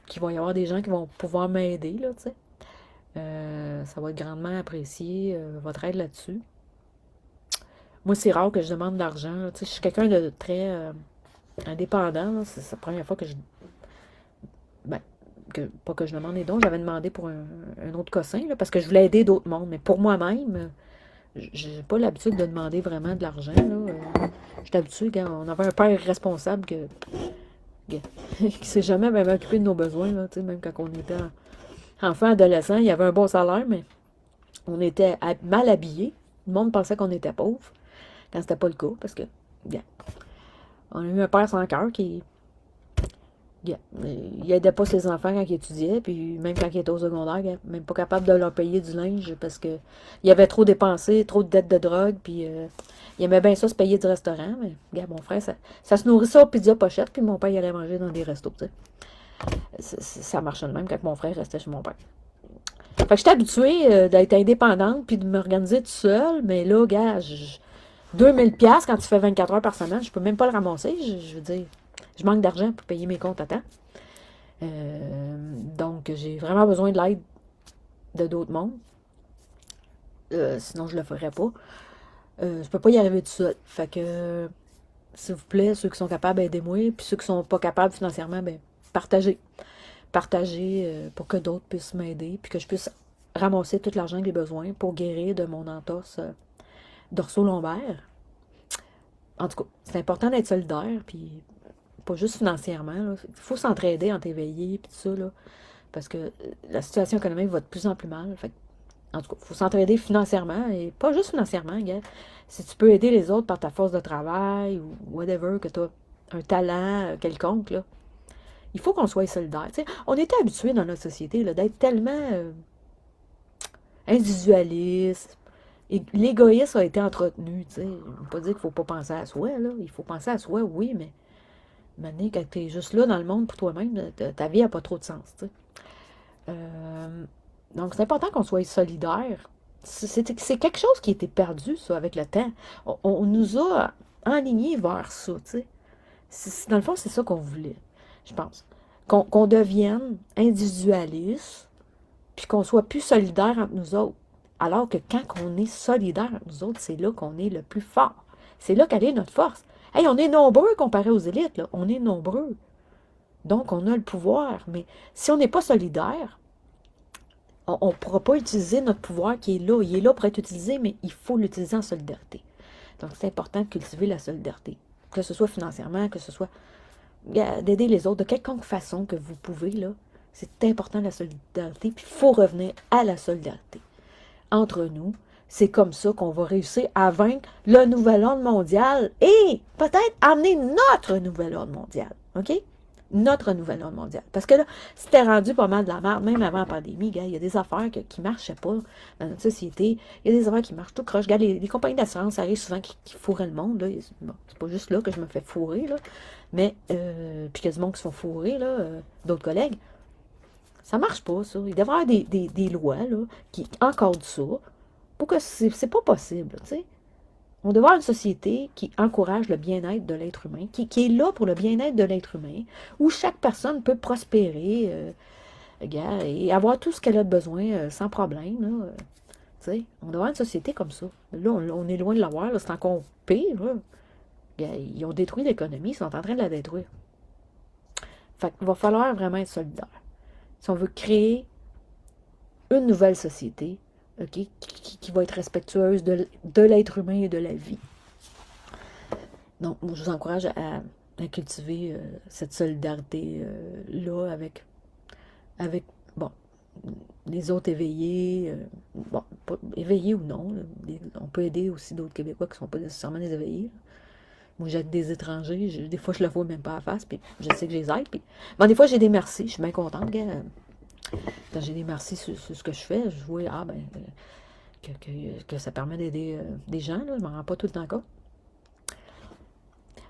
Speaker 1: qu'il va y avoir des gens qui vont pouvoir m'aider, là, tu sais. Ça va être grandement apprécié, votre aide là-dessus. Moi, c'est rare que je demande de l'argent. Tu sais, je suis quelqu'un de très indépendant. C'est la première fois que je... Ben, pas que je demande des dons. J'avais demandé pour un autre cossin, là, parce que je voulais aider d'autres mondes. Mais pour moi-même, j'ai pas l'habitude de demander vraiment de l'argent. Je suis habituée, quand on avait un père responsable qui s'est jamais même occupé de nos besoins. Là, même quand on était enfant, adolescent, il y avait un bon salaire, mais on était mal habillés. Le monde pensait qu'on était pauvres, quand c'était pas le cas, parce que, bien, on a eu un père sans cœur qui, il aidait pas ses enfants quand ils étudiaient, puis même quand ils étaient au secondaire, il même pas capable de leur payer du linge, parce que il avait trop dépensé, trop de dettes de drogue, puis il aimait bien ça se payer du restaurant, mais, regarde, mon frère, ça se nourrissait aux pizza pochettes, puis mon père, il allait manger dans des restos, tu sais. Ça marchait de même quand mon frère restait chez mon père. Fait que j'étais habituée d'être indépendante puis de m'organiser tout seul, mais là, gars, 2000$ quand tu fais 24 heures par semaine, je peux même pas le ramasser. Je veux dire, je manque d'argent pour payer mes comptes à temps. Donc, j'ai vraiment besoin de l'aide de d'autres mondes. Sinon, je le ferais pas. Je peux pas y arriver tout seul. Fait que, s'il vous plaît, ceux qui sont capables, aidez-moi. Puis ceux qui sont pas capables financièrement, ben, partagez. Partagez pour que d'autres puissent m'aider, puis que je puisse ramasser tout l'argent que j'ai besoin pour guérir de mon entorse dorso-lombaire. En tout cas, c'est important d'être solidaire, puis pas juste financièrement. Là. Il faut s'entraider entre éveillés, puis tout ça, là, parce que la situation économique va de plus en plus mal. Fait, en tout cas, il faut s'entraider financièrement, et pas juste financièrement, gars. Si tu peux aider les autres par ta force de travail, ou whatever, que tu as un talent quelconque, là, il faut qu'on soit solidaire. T'sais, on était habitués dans notre société d'être tellement individualiste. Et l'égoïsme a été entretenu. Je ne veux pas dire qu'il ne faut pas penser à soi. Là. Il faut penser à soi, oui, mais maintenant, quand tu es juste là dans le monde pour toi-même, ta vie n'a pas trop de sens. Donc, c'est important qu'on soit solidaire. C'est quelque chose qui a été perdu, ça, avec le temps. On nous a enlignés vers ça. Dans le fond, c'est ça qu'on voulait, je pense. Qu'on devienne individualiste, puis qu'on soit plus solidaire entre nous autres. Alors que quand on est solidaire entre nous autres, c'est là qu'on est le plus fort. C'est là qu'elle est notre force. Hey, on est nombreux comparé aux élites, là. On est nombreux. Donc, on a le pouvoir. Mais si on n'est pas solidaire, on ne pourra pas utiliser notre pouvoir qui est là. Il est là pour être utilisé, mais il faut l'utiliser en solidarité. Donc, c'est important de cultiver la solidarité. Que ce soit financièrement, que ce soit d'aider les autres de quelconque façon que vous pouvez, là. C'est important la solidarité, puis il faut revenir à la solidarité. Entre nous, c'est comme ça qu'on va réussir à vaincre le nouvel ordre mondial et peut-être amener notre nouvel ordre mondial, OK? Notre nouvel ordre mondial. Parce que là, c'était rendu pas mal de la merde, même avant la pandémie, gars, il y a des affaires qui ne marchaient pas dans notre société. Il y a des affaires qui marchent tout croche. Regarde, les compagnies d'assurance, ça arrive souvent qui fourraient le monde. Là. Bon, c'est pas juste là que je me fais fourrer, là. Mais, puis qu'il y a du monde qui se font fourrer, là, d'autres collègues. Ça marche pas, ça. Il devrait y avoir des lois là, qui encadrent ça pour que c'est pas possible, tu sais. On devrait avoir une société qui encourage le bien-être de l'être humain, qui est là pour le bien-être de l'être humain, où chaque personne peut prospérer et avoir tout ce qu'elle a besoin sans problème. Là. sais. On doit avoir une société comme ça. Là, on est loin de l'avoir, là, c'est encore pire, là. Ils ont détruit l'économie, ils sont en train de la détruire. Fait qu'il va falloir vraiment être solidaire. Si on veut créer une nouvelle société, OK, qui va être respectueuse de l'être humain et de la vie. Donc, je vous encourage à cultiver cette solidarité-là avec, bon, les autres éveillés. Bon, pas éveillés ou non. Là, on peut aider aussi d'autres Québécois qui ne sont pas nécessairement des éveillés. Là. Moi, j'aide des étrangers. Des fois, je le vois même pas à la face. Puis je sais que je les aide. Puis, bon, des fois, j'ai des merci. Je suis bien contente. Quand j'ai des merci sur ce que je fais, je vois que ça permet d'aider des gens. Là, je ne m'en rends pas tout le temps compte.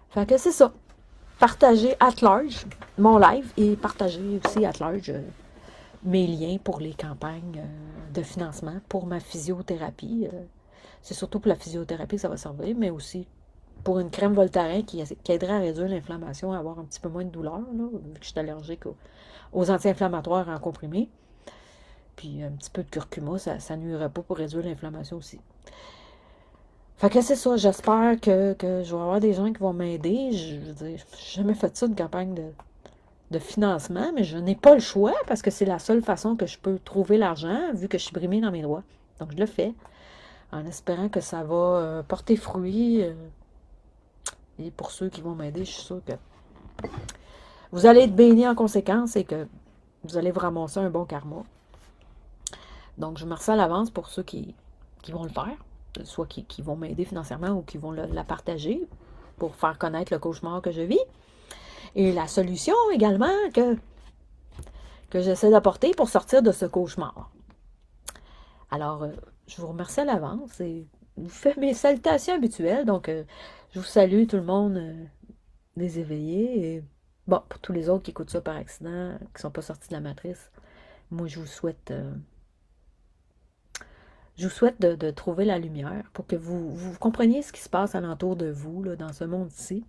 Speaker 1: Fait que c'est ça. Partagez at large mon live et partagez aussi at large mes liens pour les campagnes de financement pour ma physiothérapie. C'est surtout pour la physiothérapie que ça va servir, mais aussi pour une crème Voltaren qui aiderait à réduire l'inflammation, à avoir un petit peu moins de douleur, là, vu que je suis allergique aux anti-inflammatoires en comprimé. Puis un petit peu de curcuma, ça nuirait pas pour réduire l'inflammation aussi. Fait que c'est ça, j'espère que je vais avoir des gens qui vont m'aider. Je veux dire, j'ai jamais fait ça, une campagne de financement, mais je n'ai pas le choix parce que c'est la seule façon que je peux trouver l'argent, vu que je suis brimée dans mes droits. Donc je le fais, en espérant que ça va porter fruit. Et pour ceux qui vont m'aider, je suis sûre que vous allez être bénis en conséquence et que vous allez vous ramasser un bon karma. Donc je vous remercie à l'avance pour ceux qui vont le faire, soit qui vont m'aider financièrement ou qui vont la partager pour faire connaître le cauchemar que je vis. Et la solution également que j'essaie d'apporter pour sortir de ce cauchemar. Alors, je vous remercie à l'avance et je vous fais mes salutations habituelles. Donc, je vous salue tout le monde, les éveillés. Et bon, pour tous les autres qui écoutent ça par accident, qui ne sont pas sortis de la matrice, moi, je vous souhaite de trouver la lumière pour que vous compreniez ce qui se passe alentour de vous, là, dans ce monde-ci.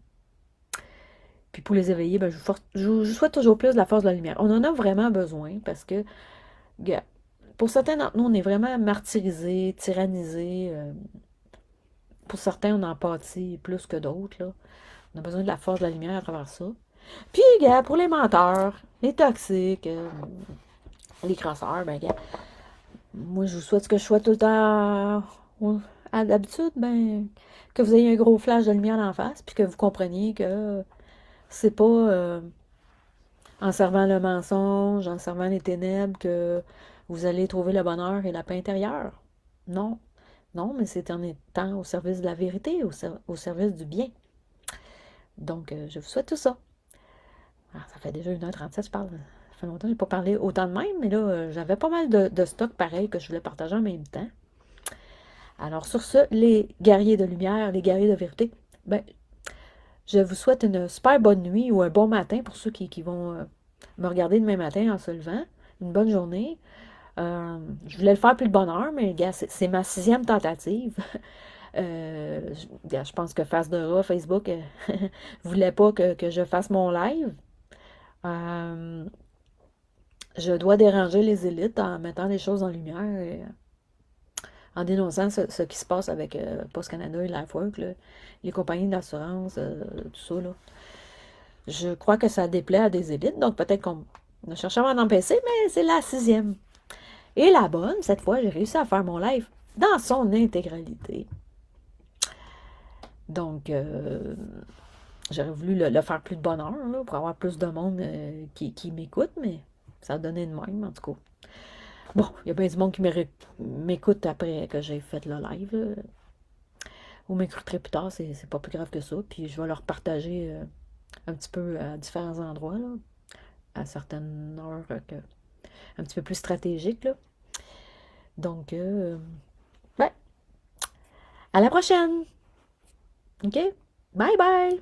Speaker 1: Puis pour les éveiller, ben, je souhaite toujours plus de la force de la lumière. On en a vraiment besoin parce que, pour certains d'entre nous, on est vraiment martyrisés, tyrannisés. Pour certains, on en pâtit plus que d'autres. Là. On a besoin de la force de la lumière à travers ça. Puis, pour les menteurs, les toxiques, les crasseurs, ben, moi, je vous souhaite ce que je souhaite tout le temps à l'habitude, ben, que vous ayez un gros flash de lumière en face, puis que vous compreniez que c'est pas en servant le mensonge, en servant les ténèbres, que vous allez trouver le bonheur et la paix intérieure. Non. Non, mais c'est en étant au service de la vérité, au service du bien. Donc, je vous souhaite tout ça. Alors, ça fait déjà 1h37, je parle. Ça fait longtemps que je n'ai pas parlé autant de même, mais là, j'avais pas mal de stock pareil que je voulais partager en même temps. Alors, sur ce, les guerriers de lumière, les guerriers de vérité, ben, je vous souhaite une super bonne nuit ou un bon matin pour ceux qui vont me regarder demain matin en se levant. Une bonne journée. Je voulais le faire plus de bonne heure, mais gars, c'est ma 6e tentative. Je pense que Face de Rat, Facebook, voulait pas que je fasse mon live. Je dois déranger les élites en mettant les choses en lumière et en dénonçant ce qui se passe avec Post Canada et LifeWork, là, les compagnies d'assurance, tout ça. Là. Je crois que ça déplaît à des élites, donc peut-être qu'on a cherché à m'en empêcher, mais c'est la 6e. Et la bonne, cette fois, j'ai réussi à faire mon live dans son intégralité. Donc, j'aurais voulu le faire plus de bonne heure, là, pour avoir plus de monde qui m'écoute, mais ça a donné de même, en tout cas. Bon, il y a bien du monde qui m'écoute après que j'ai fait le live. Là. Ou m'écouterait plus tard, c'est pas plus grave que ça. Puis je vais leur partager un petit peu à différents endroits, là, à certaines heures un petit peu plus stratégiques. Là. Donc, ouais. À la prochaine! OK? Bye bye!